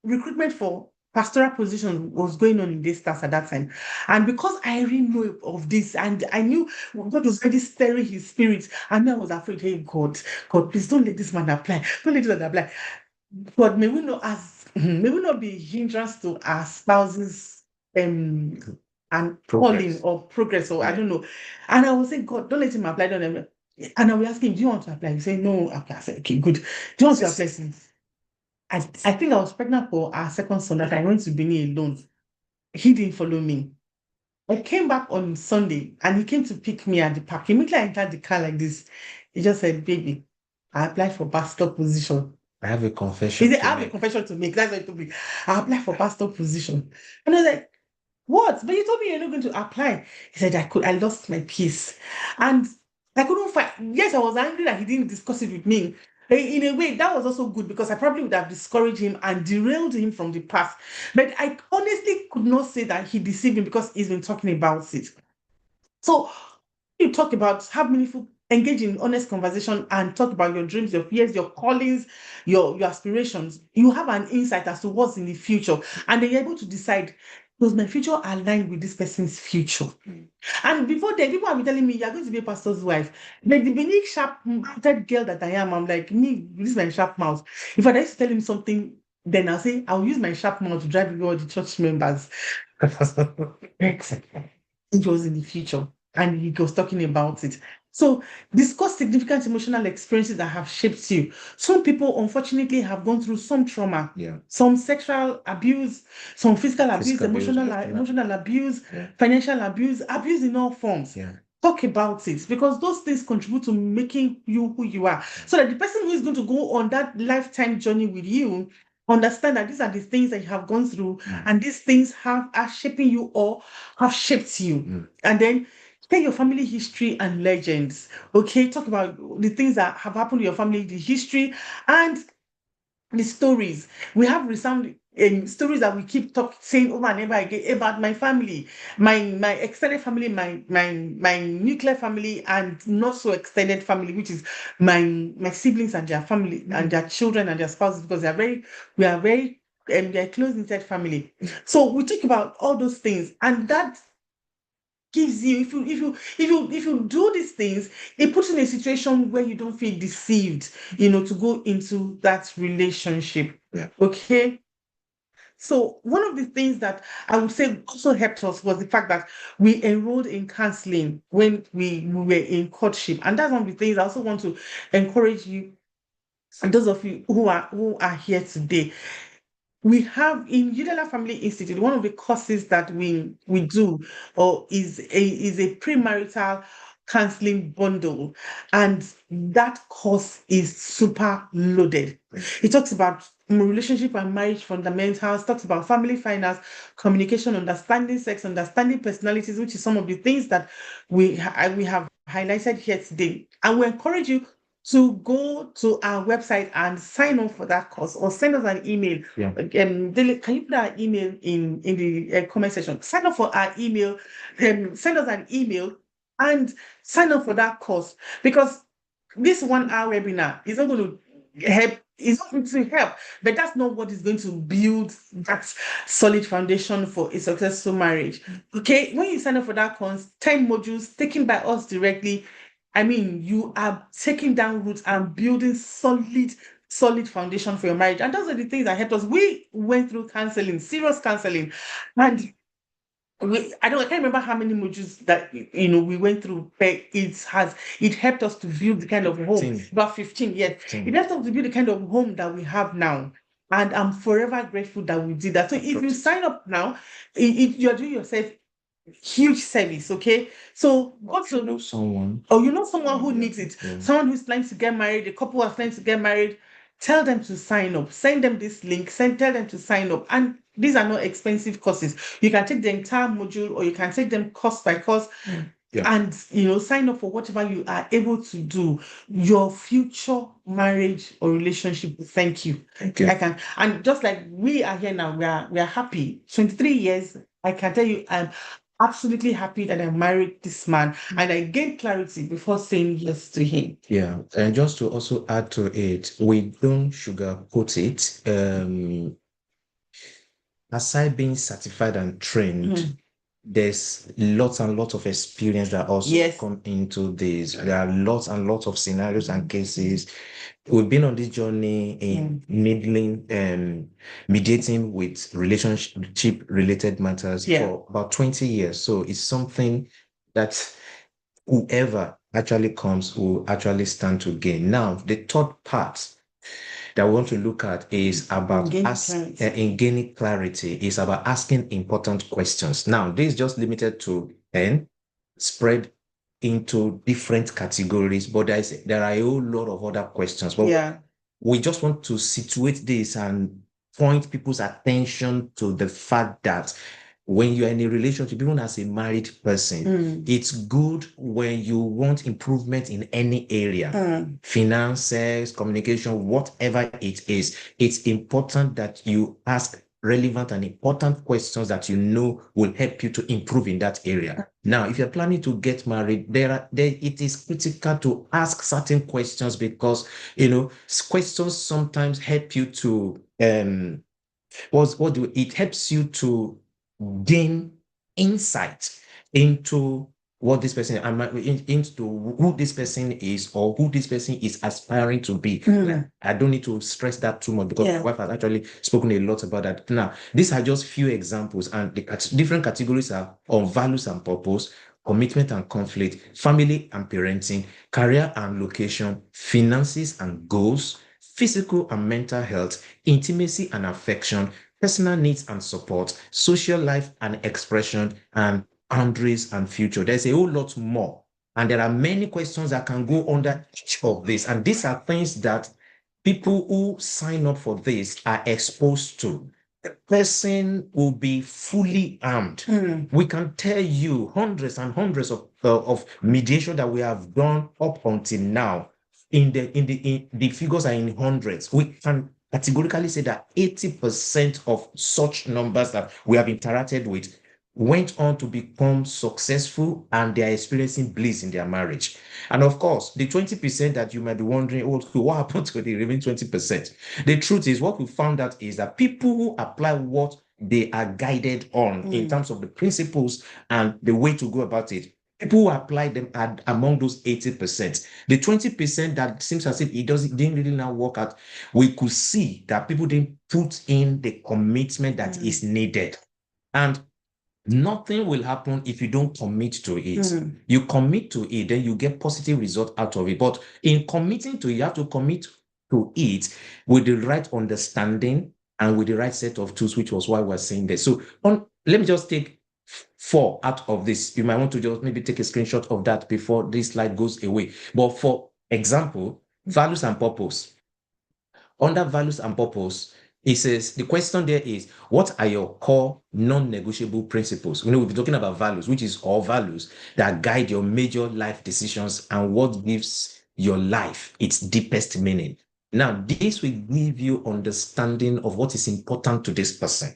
recruitment for pastoral positions was going on in this stars at that time. And because I really know of this, and I knew God was already stirring his spirit, and I was afraid, hey, God, please don't let this man apply. Don't let this man apply. But may we not be hindrance to our spouses and calling or progress, or I don't know. And I was saying, God, don't let him apply. Don't let him. And I will ask him, do you want to apply? He said, no. Okay, I said, okay, good. Do you want to apply? I think I was pregnant for our second son that I went to Benin alone. He didn't follow me. I came back on Sunday and he came to pick me at the park. Immediately I entered the car like this. He just said, baby, I applied for pastor position. I have a confession. He said, I have a confession to make. That's what he told me. I applied for pastor position. And I was like, what? But you told me you're not going to apply. He said, I lost my peace. And I couldn't find. Yes, I was angry that he didn't discuss it with me. In a way, that was also good, because I probably would have discouraged him and derailed him from the path. But I honestly could not say that he deceived me, because he's been talking about it. So you talk about, have meaningful, engage in honest conversation and talk about your dreams, your fears, your callings, your aspirations. You have an insight as to what's in the future, and then you're able to decide, does my future align with this person's future? And before then, people have been telling me, you're going to be a pastor's wife. Like the unique sharp-mouthed girl that I am, I'm like, me, this is my sharp mouth. If I used to tell him something, then I'll say, I'll use my sharp mouth to drive away all the church members. It was in the future, and he was talking about it. So discuss significant emotional experiences that have shaped you. Some people, unfortunately, have gone through some trauma, some sexual abuse, some physical abuse, emotional abuse, financial abuse in all forms. Talk about it, because those things contribute to making you who you are. So that the person who is going to go on that lifetime journey with you understand that these are the things that you have gone through, and these things are shaping you or have shaped you. And then tell your family history and legends. Okay, talk about the things that have happened to your family, the history and the stories. We have resounding stories that we keep saying over and over again about my family, my extended family, my nuclear family, and not so extended family, which is my siblings and their family and their children and their spouses, because we are very they're close knitted family. So we talk about all those things, and that gives you, if you do these things, it puts you in a situation where you don't feel deceived, to go into that relationship. Okay. So one of the things that I would say also helped us was the fact that we enrolled in counseling when we were in courtship. And that's one of the things I also want to encourage you, and those of you who are here today. We have in Udala Family Institute, one of the courses that we do or is a premarital counseling bundle, and that course is super loaded. It talks about relationship and marriage fundamentals, talks about family finance, communication, understanding sex, understanding personalities, which is some of the things that we have highlighted here today. And we encourage you to go to our website and sign up for that course, or send us an email. Yeah. Dele, can you put our email in the comment section? Sign up for our email, send us an email and sign up for that course, because this 1 hour webinar is not going to help. It's not going to help, but that's not what is going to build that solid foundation for a successful marriage. Okay, when you sign up for that course, 10 modules taken by us directly, I mean, you are taking down roots and building solid foundation for your marriage. And those are the things that helped us. We went through counseling, serious counseling, and I can't remember how many modules that we went through, but it helped us to build the kind of home. 15. About 15 years. 15. It helped us to build the kind of home that we have now. And I'm forever grateful that we did that. So if you sign up now, you're doing yourself huge service. Okay, so go to Someone. or someone who needs it, Yeah. someone who's planning to get married, a couple are planning to get married, tell them to sign up, send them this link, tell them to sign up. And these are not expensive courses. You can take the entire module, or you can take them course by course. Yeah. And sign up for whatever you are able to do. Your future marriage or relationship will thank you. Okay. And just like we are here now, we are happy. 23 years, I can tell you, I'm absolutely happy that I married this man, and I gained clarity before saying yes to him. Yeah, and just to also add to it, we don't sugarcoat it. Aside being certified and trained, there's lots and lots of experience that also come into this. There are lots and lots of scenarios and cases. We've been on this journey in mediating with relationship related matters for about 20 years. So it's something that whoever actually comes will actually stand to gain. Now, the third part that we want to look at is about in gaining clarity, is about asking important questions. Now, this is just limited to spread into different categories, but there are a whole lot of other questions. But we just want to situate this and point people's attention to the fact that when you're in a relationship, even as a married person, it's good when you want improvement in any area, finances, communication, whatever it is. It's important that you ask relevant and important questions that will help you to improve in that area. Now, if you're planning to get married, it is critical to ask certain questions, because questions sometimes help you to it helps you to gain insight into what this person into who this person is, or who this person is aspiring to be. I don't need to stress that too much, because my wife has actually spoken a lot about that. Now, these are just few examples, and the different categories are on values and purpose, commitment and conflict, family and parenting, career and location, finances and goals, physical and mental health, intimacy and affection, personal needs and support, social life and expression, and boundaries and future. There's a whole lot more. And there are many questions that can go under each of these. And these are things that people who sign up for this are exposed to. The person will be fully armed. We can tell you hundreds and hundreds of mediation that we have done up until now. In the figures are in hundreds. We can categorically say that 80% of such numbers that we have interacted with went on to become successful, and they are experiencing bliss in their marriage. And of course, the 20% that you might be wondering, what happened to the remaining 20%? The truth is, what we found out is that people who apply what they are guided on in terms of the principles and the way to go about it People who apply them are among those 80%. The 20% that seems as if didn't really now work out, we could see that people didn't put in the commitment that is needed. And nothing will happen if you don't commit to it. You commit to it, then you get positive result out of it. But in committing to it, you have to commit to it with the right understanding and with the right set of tools, which was why we're saying this. So let me just take 4 out of this. You might want to just maybe take a screenshot of that before this slide goes away. But for example, values and purpose. Under values and purpose, it says the question there is, what are your core non-negotiable principles? We've been talking about values, which is all values that guide your major life decisions and what gives your life its deepest meaning. Now, this will give you understanding of what is important to this person.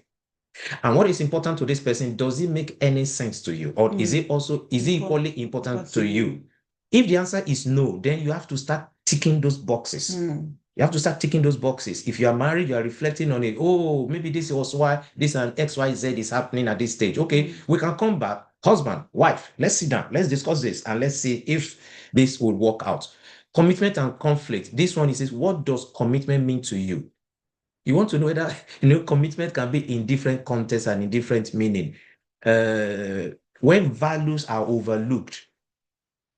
And what is important to this person, does it make any sense to you? Or is it equally important to you? If the answer is no, then you have to start ticking those boxes. You have to start ticking those boxes. If you are married, you are reflecting on it. Oh, maybe this was why this and XYZ is happening at this stage. Okay, we can come back. Husband, wife, let's sit down. Let's discuss this and let's see if this will work out. Commitment and conflict. This one is, what does commitment mean to you? You want to know whether commitment can be in different contexts and in different meaning. When values are overlooked,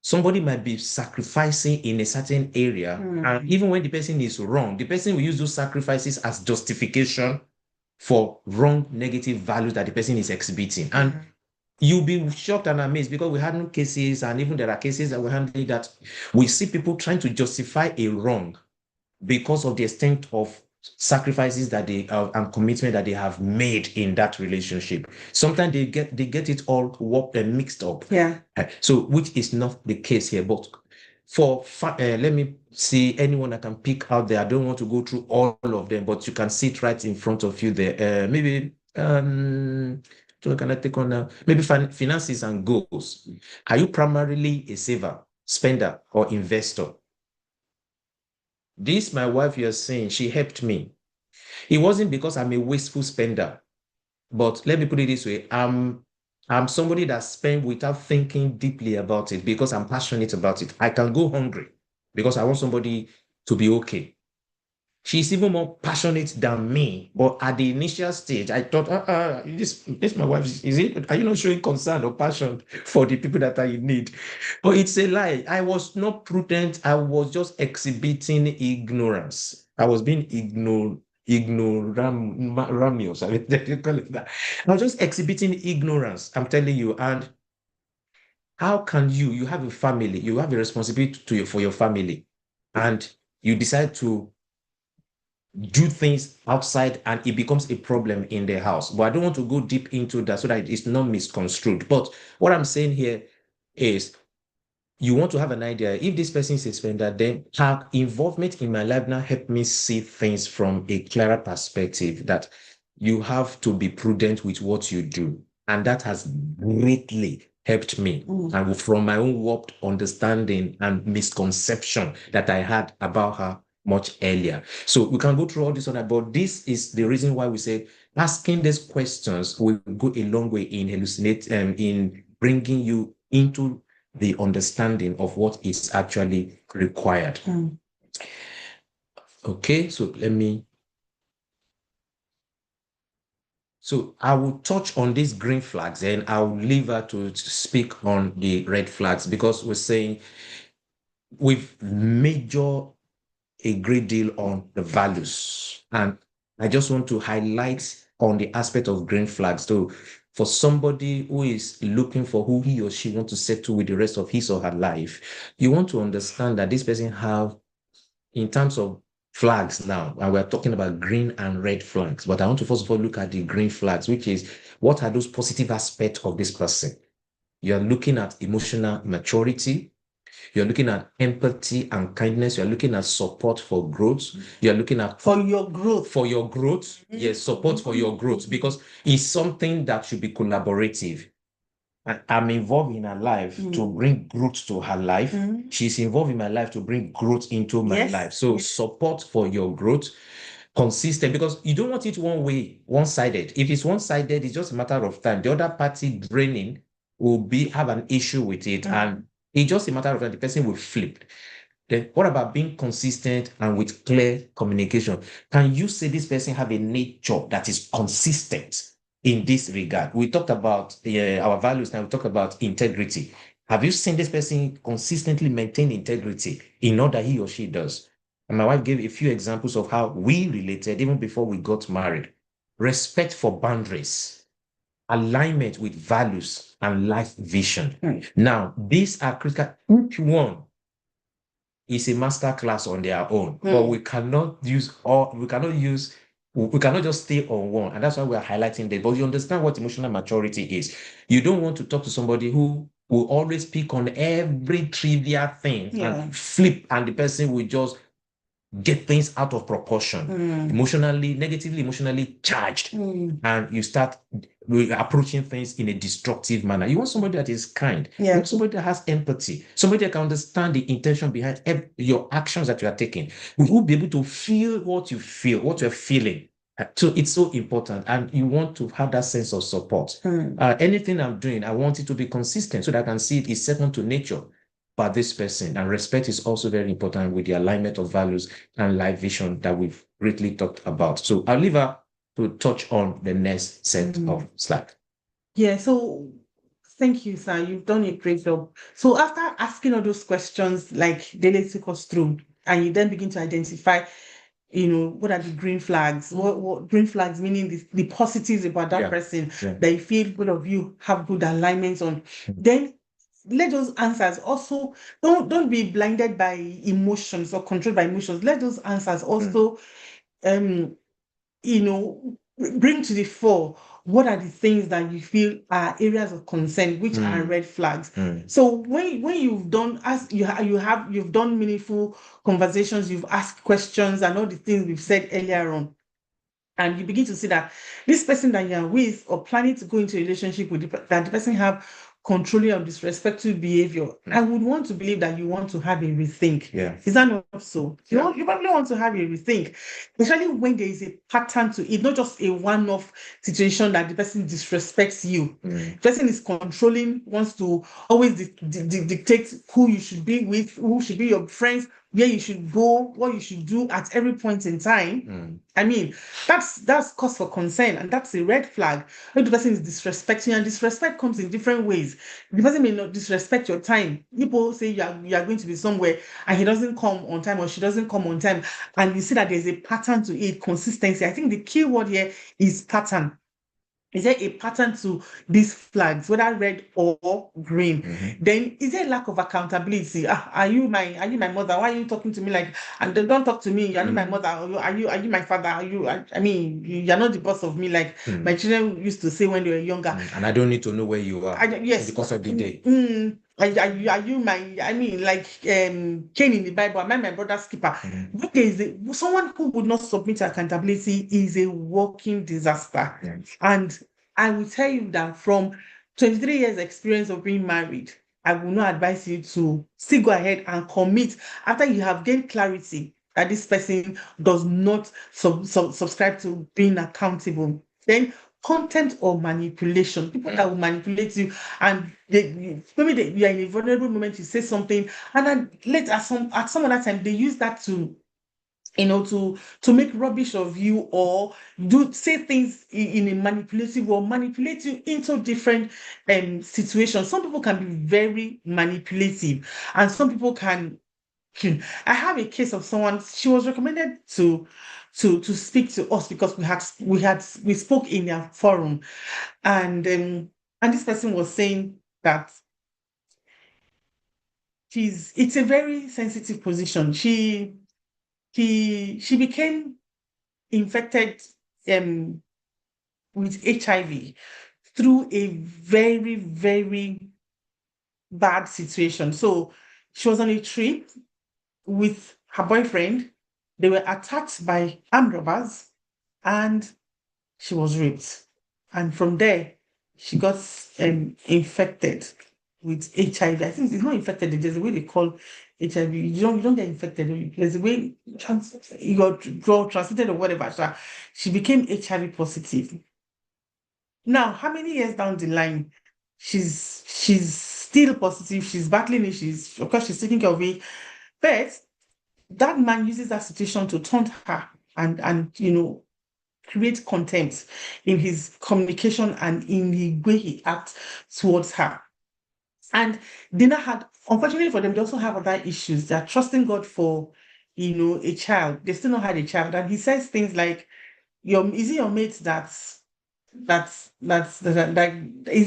somebody might be sacrificing in a certain area, and even when the person is wrong, the person will use those sacrifices as justification for wrong, negative values that the person is exhibiting. And you'll be shocked and amazed, because we had no cases, and even there are cases that we're handling, that we see people trying to justify a wrong because of the extent of sacrifices that they and commitment that they have made in that relationship. Sometimes they get it all warped and mixed up. Yeah. So which is not the case here. But for let me see anyone I can pick out there. I don't want to go through all of them, but you can see it right in front of you there. Maybe so can I take on now? Maybe finances and goals. Are you primarily a saver, spender, or investor? This, my wife, you're saying, she helped me. It wasn't because I'm a wasteful spender, but let me put it this way. I'm somebody that spends without thinking deeply about it, because I'm passionate about it. I can go hungry because I want somebody to be okay. She's even more passionate than me. But at the initial stage, I thought, this my wife. Are you not showing concern or passion for the people that are in need? But it's a lie. I was not prudent. I was just exhibiting ignorance. I was being ignoramus. I mean, you call it that. I was just exhibiting ignorance. I'm telling you. And how can you have a family, you have a responsibility for your family, and you decide to do things outside and it becomes a problem in the house? But I don't want to go deep into that so that it's not misconstrued. But what I'm saying here is, you want to have an idea. If this person is a spender, then her involvement in my life now helped me see things from a clearer perspective, that you have to be prudent with what you do. And that has greatly helped me. And from my own warped understanding and misconception that I had about her much earlier. So we can go through all this on that, but this is the reason why we say asking these questions will go a long way in in bringing you into the understanding of what is actually required. Okay, so I will touch on these green flags, and I will leave her to speak on the red flags, because we're saying we've majored a great deal on the values. And I just want to highlight on the aspect of green flags. So for somebody who is looking for who he or she wants to settle with the rest of his or her life, you want to understand that this person have, in terms of flags now, and we're talking about green and red flags, but I want to first of all look at the green flags, which is, what are those positive aspects of this person? You're looking at emotional maturity. You're looking at empathy and kindness. You're looking at support for growth. You're looking at for your growth. For your growth. Yes, support for your growth, because it's something that should be collaborative. And I'm involved in her life to bring growth to her life. She's involved in my life to bring growth into my life. So support for your growth, consistent, because you don't want it one-sided. If it's one-sided, it's just a matter of time. The other party draining will have an issue with it, and it's just a matter of time the person will flip. Then what about being consistent and with clear communication? Can you say this person have a nature that is consistent in this regard? We talked about our values, now we talk about integrity. Have you seen this person consistently maintain integrity in all that he or she does? And my wife gave a few examples of how we related even before we got married. Respect for boundaries, alignment with values and life vision. Now, these are critical. Each one is a master class on their own, but we cannot just stay on one. And that's why we are highlighting that. But you understand what emotional maturity is. You don't want to talk to somebody who will always pick on every trivial thing and flip, and the person will just get things out of proportion, negatively emotionally charged, and you start approaching things in a destructive manner. You want somebody that is kind. You want somebody that has empathy, somebody that can understand the intention behind your actions that you are taking, who will be able to feel what you feel, what you're feeling. So it's so important, and you want to have that sense of support. Anything I'm doing, I want it to be consistent so that I can see it is second to nature by this person. And respect is also very important with the alignment of values and life vision that we've greatly talked about. So I'll leave her to touch on the next set of slides. Yeah, so thank you, sir. You've done a great job. So after asking all those questions, like Dele took us through, and you then begin to identify, what are the green flags? What green flags, meaning the positives about that person that you feel both of you have good alignments on. Then let those answers also, don't be blinded by emotions or controlled by emotions. Let those answers also bring to the fore what are the things that you feel are areas of concern, which are red flags. So when you've done, as you've done meaningful conversations, you've asked questions and all the things we've said earlier on, and you begin to see that this person that you're with or planning to go into a relationship with, that the person have controlling or disrespectful behavior, I would want to believe that you want to have a rethink. Is that not so? You probably want to have a rethink, especially when there is a pattern to it, not just a one-off situation that the person disrespects you. The person is controlling, wants to always dictate who you should be with, who should be your friends, where you should go, what you should do at every point in time. I mean, that's cause for concern, and that's a red flag. When the person is disrespecting, and disrespect comes in different ways. The person may not disrespect your time. People say you are going to be somewhere and he doesn't come on time or she doesn't come on time, and you see that there's a pattern to it, consistency. I think the key word here is pattern. Is there a pattern to these flags, whether red or green? Then is there a lack of accountability? Are you my mother? Why are you talking to me like? And don't talk to me. You're not my mother. Are you my father? You're not the boss of me. Like my children used to say when they were younger. And I don't need to know where you are. Yes, because of the day. Are you my? I mean, like Cain in the Bible. Am I my brother's keeper? But there is someone who would not submit to accountability is a walking disaster. And I will tell you that from 23 years experience of being married, I will not advise you to still go ahead and commit after you have gained clarity that this person does not subscribe to being accountable. Then content or manipulation, people that will manipulate you, and you are in a vulnerable moment, you say something, and then later at some other time they use that to make rubbish of you, or say things in a manipulative, or manipulate you into different situations. Some people can be very manipulative, and some people can. I have a case of someone. She was recommended to speak to us because we spoke in their forum, and this person was saying that it's a very sensitive position. She became infected with HIV through a very, very bad situation. So she was on a trip with her boyfriend. They were attacked by armed robbers, and she was raped. And from there, she got infected with HIV. I think it's not infected. There's a way they call HIV. You don't get infected. There's a way you got transmitted or whatever. So she became HIV positive. Now, how many years down the line, she's still positive, she's battling it, of course she's taking care of it. But that man uses that situation to taunt her and create contempt in his communication and in the way he acts towards her. And Dina had, unfortunately for them, they also have other issues. They're trusting God for, a child. They still not had a child. And he says things like, is it your mate is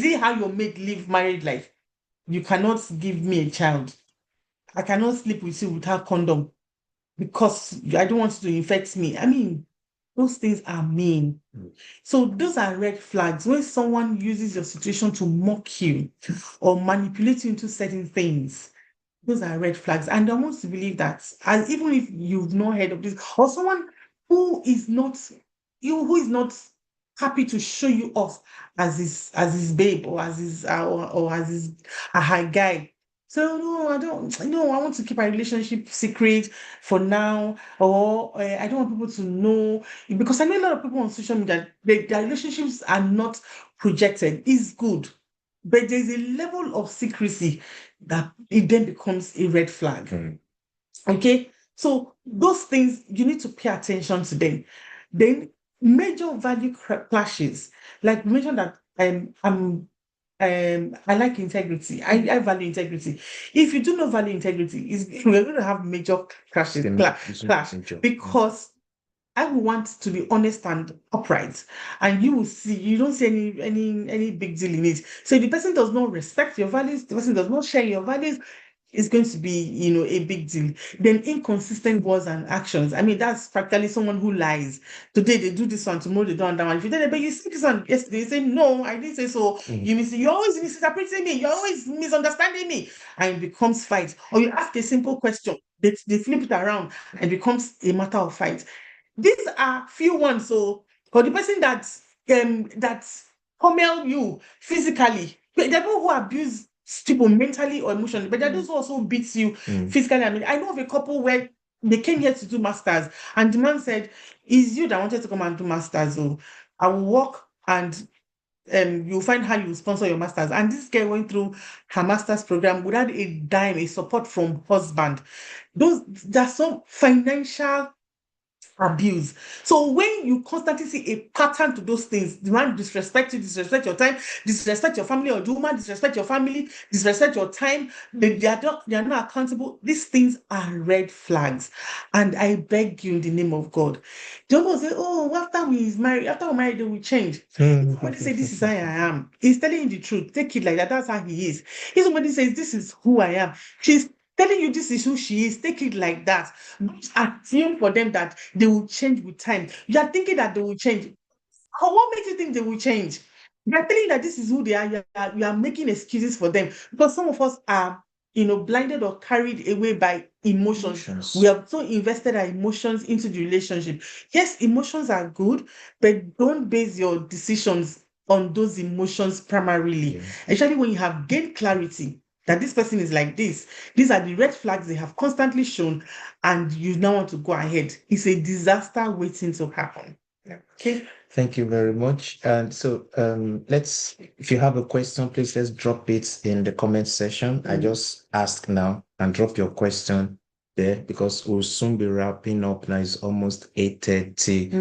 it how your mate live married life? You cannot give me a child. I cannot sleep with you without condom because I don't want you to infect me. I mean, those things are mean. So those are red flags. When someone uses your situation to mock you or manipulate you into certain things, those are red flags. And I want to believe that, and even if you've not heard of this, or someone who is not who is not happy to show you off as his babe or as his or as his a high guy. So no, I don't. No, I want to keep my relationship secret for now, or I don't want people to know because I know a lot of people on social media. Their relationships are not projected. It's good, but there's a level of secrecy that it then becomes a red flag. Okay, so those things you need to pay attention to them. Then major value clashes, like we mentioned that I like integrity. I value integrity. If you do not value integrity, we're going to have major clashes, clash because I will want to be honest and upright, and you don't see any big deal in it. So if the person does not respect your values, the person does not share your values, it's going to be, a big deal. Then inconsistent words and actions. I mean, that's practically someone who lies. Today they do this one, tomorrow they do that one. If you tell them, but you see this one yesterday, they say, no, I didn't say so. You're always misinterpreting me, you're always misunderstanding me. And it becomes fight. Or you ask a simple question, they flip it around and it becomes a matter of fight. These are few ones. So for the person that pummel you physically, there are people who abuse people mentally or emotionally, but there are those who also beats you physically. I mean, I know of a couple where they came here to do masters, and the man said, "Is you that wanted to come and do masters? So I will work and you'll find how you sponsor your masters." And this girl went through her master's program without a dime, a support from husband. There's some financial abuse. So when you constantly see a pattern to those things, the man disrespect you, disrespect your time, disrespect your family, or the woman disrespect your family, disrespect your time, they are not accountable. These things are red flags. And I beg you in the name of God. Don't say, oh, after we're married, they will change. If somebody say this is how I am, he's telling you the truth. Take it like that. That's how he is. If somebody says this is who I am, she's telling you this is who she is. Take it like that. Don't assume for them that they will change with time. You are thinking that they will change. What makes you think they will change? You are telling that this is who they are. You are making excuses for them because some of us are, blinded or carried away by emotions. We have so invested our emotions into the relationship. Yes, emotions are good, but don't base your decisions on those emotions primarily. Especially when you have gained clarity that this person is like this. These are the red flags they have constantly shown, and you now want to go ahead. It's a disaster waiting to happen. Okay. Thank you very much. And so if you have a question, please let's drop it in the comment section. I just ask now and drop your question there because we'll soon be wrapping up. Now it's almost 8:30.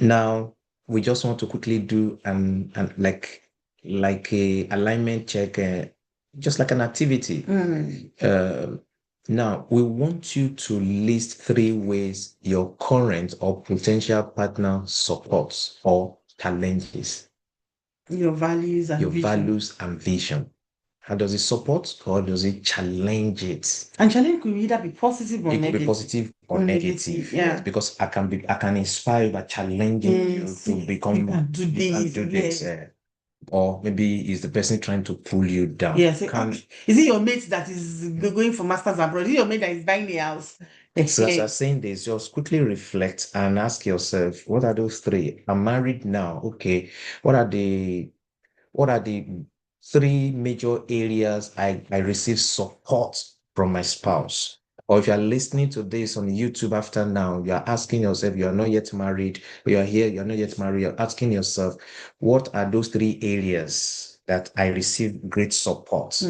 Now we just want to quickly do like a alignment check, just like an activity. Now, we want you to list 3 ways your current or potential partner supports or challenges your values and vision. How does it support or does it challenge it? And challenge could either be positive or negative. It could be positive or negative. Yeah. Because I can inspire you by challenging you to become you can do this. Or maybe is the person trying to pull you down? Yes. Is it your mate that is going for masters abroad? Is it your mate that is buying a house? So as you're saying this, just quickly reflect and ask yourself, what are those 3? I'm married now. Okay. What are the 3 major areas I receive support from my spouse? or if you are listening to this on YouTube after now, you are asking yourself, you are not yet married, you are here, you're not yet married, you're asking yourself, what are those 3 areas that I receive great support?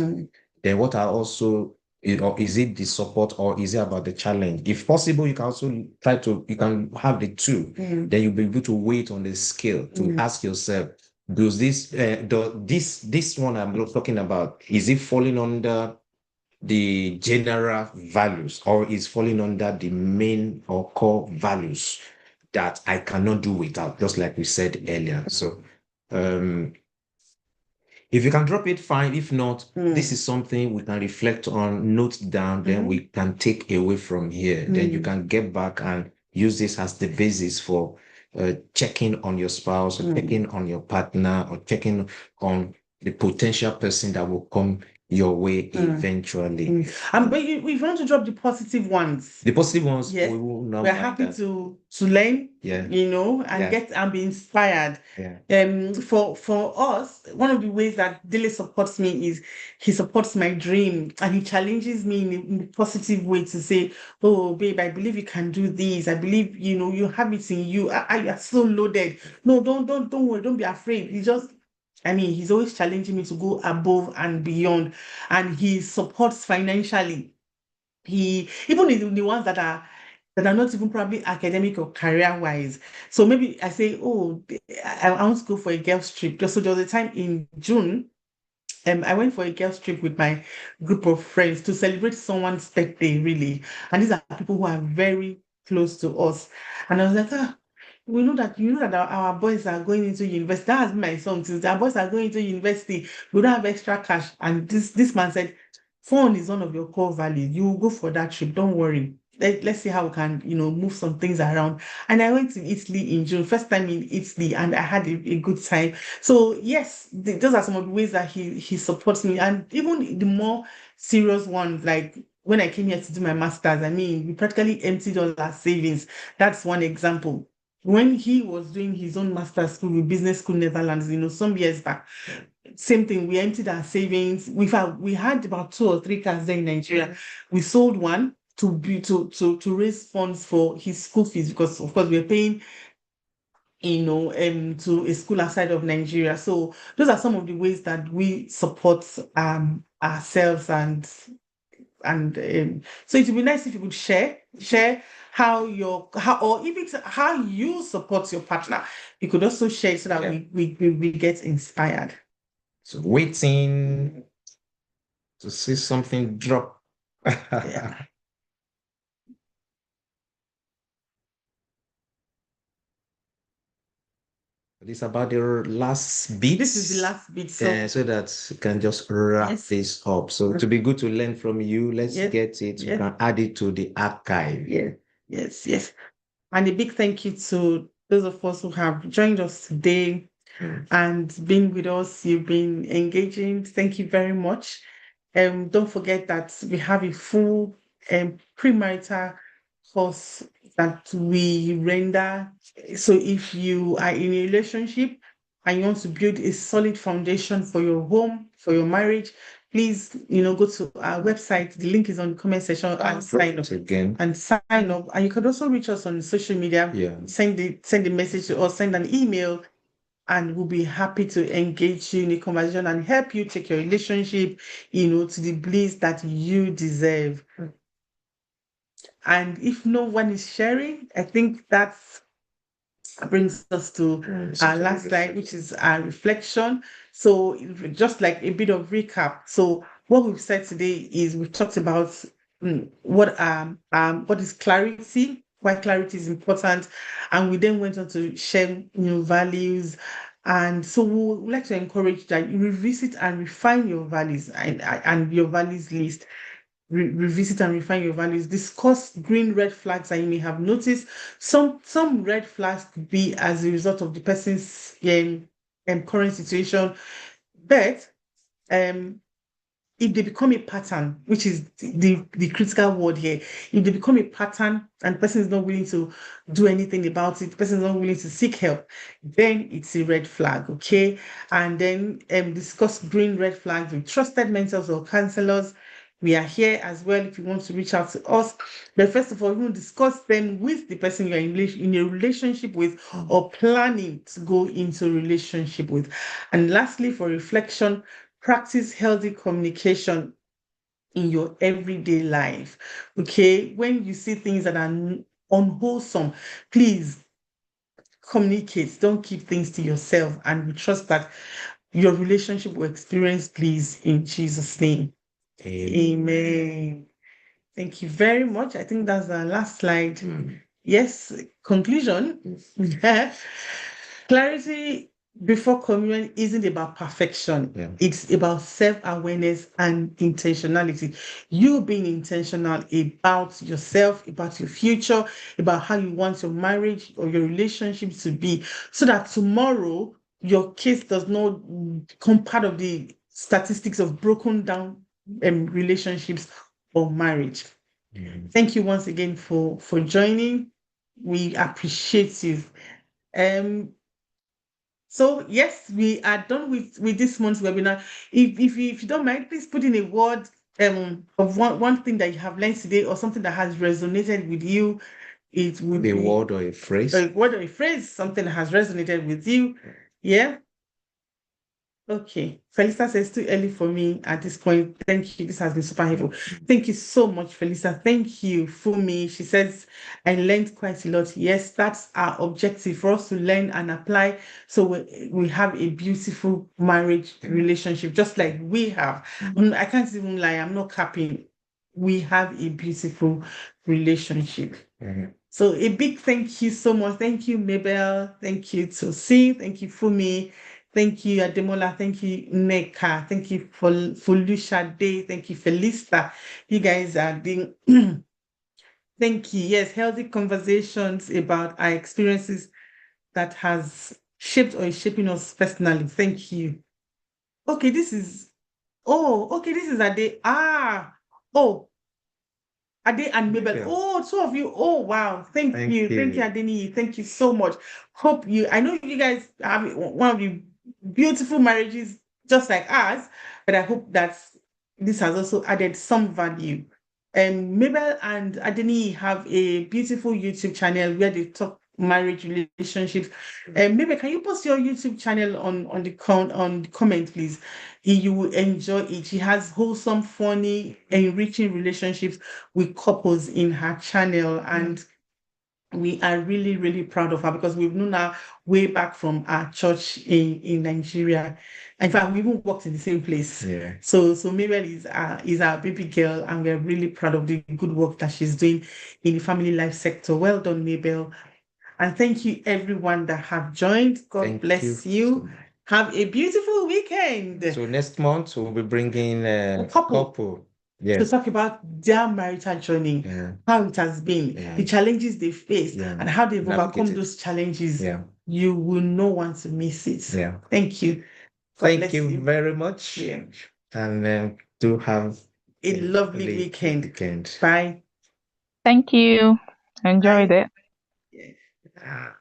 Then what are also, or is it the support or is it about the challenge? If possible, you can also you can have the two. Then you'll be able to weight on the scale to ask yourself, does this one I'm talking about, is it falling under the general values or is falling under the main or core values that I cannot do without, just like we said earlier? So if you can drop it, fine. If not, this is something we can reflect on, note down, then we can take away from here. Then you can get back and use this as the basis for checking on your spouse, or checking on your partner, or checking on the potential person that will come your way eventually. But if you want to drop the positive ones, yes, we will not. We're happy to learn, and get and be inspired. For us, one of the ways that Dele supports me is he supports my dream and he challenges me in a positive way to say, "Oh, babe, I believe you can do this. I believe you have it in you. You are so loaded. No, don't worry. Don't be afraid. He's always challenging me to go above and beyond, and he supports financially. He even the ones that are not even probably academic or career wise. So maybe I say, oh, I want to go for a girls trip. Just so there was a time in June, I went for a girls trip with my group of friends to celebrate someone's birthday, really. And these are people who are very close to us. And I was like, we know that our boys are going into university. That has been my song since our boys are going into university. We don't have extra cash. And this man said, fun is one of your core values. You will go for that trip. Don't worry. Let's see how we can, move some things around. And I went to Italy in June, first time in Italy, and I had a good time. So yes, those are some of the ways that he supports me. And even the more serious ones, like when I came here to do my master's, we practically emptied all our savings. That's one example. When he was doing his own master's school with Business School Netherlands, some years back, same thing. We emptied our savings. We had about 2 or 3 cars there in Nigeria. We sold one to raise funds for his school fees because of course we're paying to a school outside of Nigeria. So those are some of the ways that we support ourselves and so it would be nice if you could share how you support your partner. You could also share so that we get inspired. So waiting to see something drop. Yeah. It's about the last bit. This is the last bit. So that you can just wrap this up. So to be good to learn from you, let's get it. You can add it to the archive. Yes. And a big thank you to those of us who have joined us today and been with us. You've been engaging. Thank you very much. Don't forget that we have a full premarital course that we render. So if you are in a relationship and you want to build a solid foundation for your home, for your marriage, please, go to our website. The link is on the comment section and sign up again. And you can also reach us on social media. Send a message to us, send an email, and we'll be happy to engage you in a conversation and help you take your relationship, to the bliss that you deserve. And if no one is sharing, I think that brings us to our last slide, which is our reflection. So just like a bit of recap. So what we've said today is we've talked about what is clarity, why clarity is important, and we then went on to share values. And so we would like to encourage that you revisit and refine your values and your values list. Revisit and refine your values. Discuss green red flags that you may have noticed. Some red flags could be as a result of the person's current situation, but if they become a pattern, which is the critical word here, if they become a pattern and the person is not willing to do anything about it, the person is not willing to seek help, then it's a red flag, okay? And then discuss green red flags with trusted mentors or counselors. We are here as well if you want to reach out to us. But first of all, we will discuss them with the person you're in a relationship with or planning to go into a relationship with. And lastly, for reflection, practice healthy communication in your everyday life. Okay, when you see things that are unwholesome, please communicate. Don't keep things to yourself. And we trust that your relationship will experience peace in Jesus' name. Amen. Thank you very much. I think that's the last slide. Yes, conclusion. Clarity before communion isn't about perfection. Yeah. It's about self-awareness and intentionality. You being intentional about yourself, about your future, about how you want your marriage or your relationship to be, so that tomorrow your case does not become part of the statistics of broken down relationships or marriage. Thank you once again for joining. We appreciate you. So yes, we are done with this month's webinar. If you don't mind, please put in a word of one thing that you have learned today or something that has resonated with you. It would The be word or a phrase. a word or a phrase, something that has resonated with you. Yeah. Okay. Felisa says too early for me at this point. Thank you. This has been super helpful. Thank you so much, Felisa. Thank you, Fumi. She says, I learned quite a lot. Yes, that's our objective, for us to learn and apply. So we have a beautiful marriage relationship, just like we have. I can't even lie. I'm not capping. We have a beautiful relationship. So a big thank you so much. Thank you, Mabel. Thank you, Tosi. Thank you, Fumi. Thank you, Ademola. Thank you, Neka. Thank you, Lucia Day. Thank you, Felista. You guys are doing. Thank you. Yes, healthy conversations about our experiences that has shaped or is shaping us personally. Thank you. Okay, this is. Oh, okay, this is Ade. Oh, Ade and Mabel. Yeah. Oh, two of you. Oh, wow. Thank you. Thank you, Adeni. Thank you so much. Hope you. I know you guys have one of the beautiful marriages just like ours, but I hope that this has also added some value. And Mabel and Adeni have a beautiful YouTube channel where they talk marriage relationships. And Mabel, can you post your YouTube channel on the comment, please? You will enjoy it. She has wholesome, funny, enriching relationships with couples in her channel, and we are really, really proud of her because we've known her way back from our church in Nigeria. In fact, we even worked in the same place. Yeah. So Mabel is our baby girl, and we're really proud of the good work that she's doing in the family life sector. Well done, Mabel. And thank you, everyone that have joined. God bless you. Have a beautiful weekend. So next month we'll be bringing a couple. To talk about their marital journey, how it has been, the challenges they faced, and how they've overcome those challenges. You will not want to miss it. Thank you. Thank you very much. And do have a lovely weekend. Bye. Thank you. Enjoyed it. Yeah.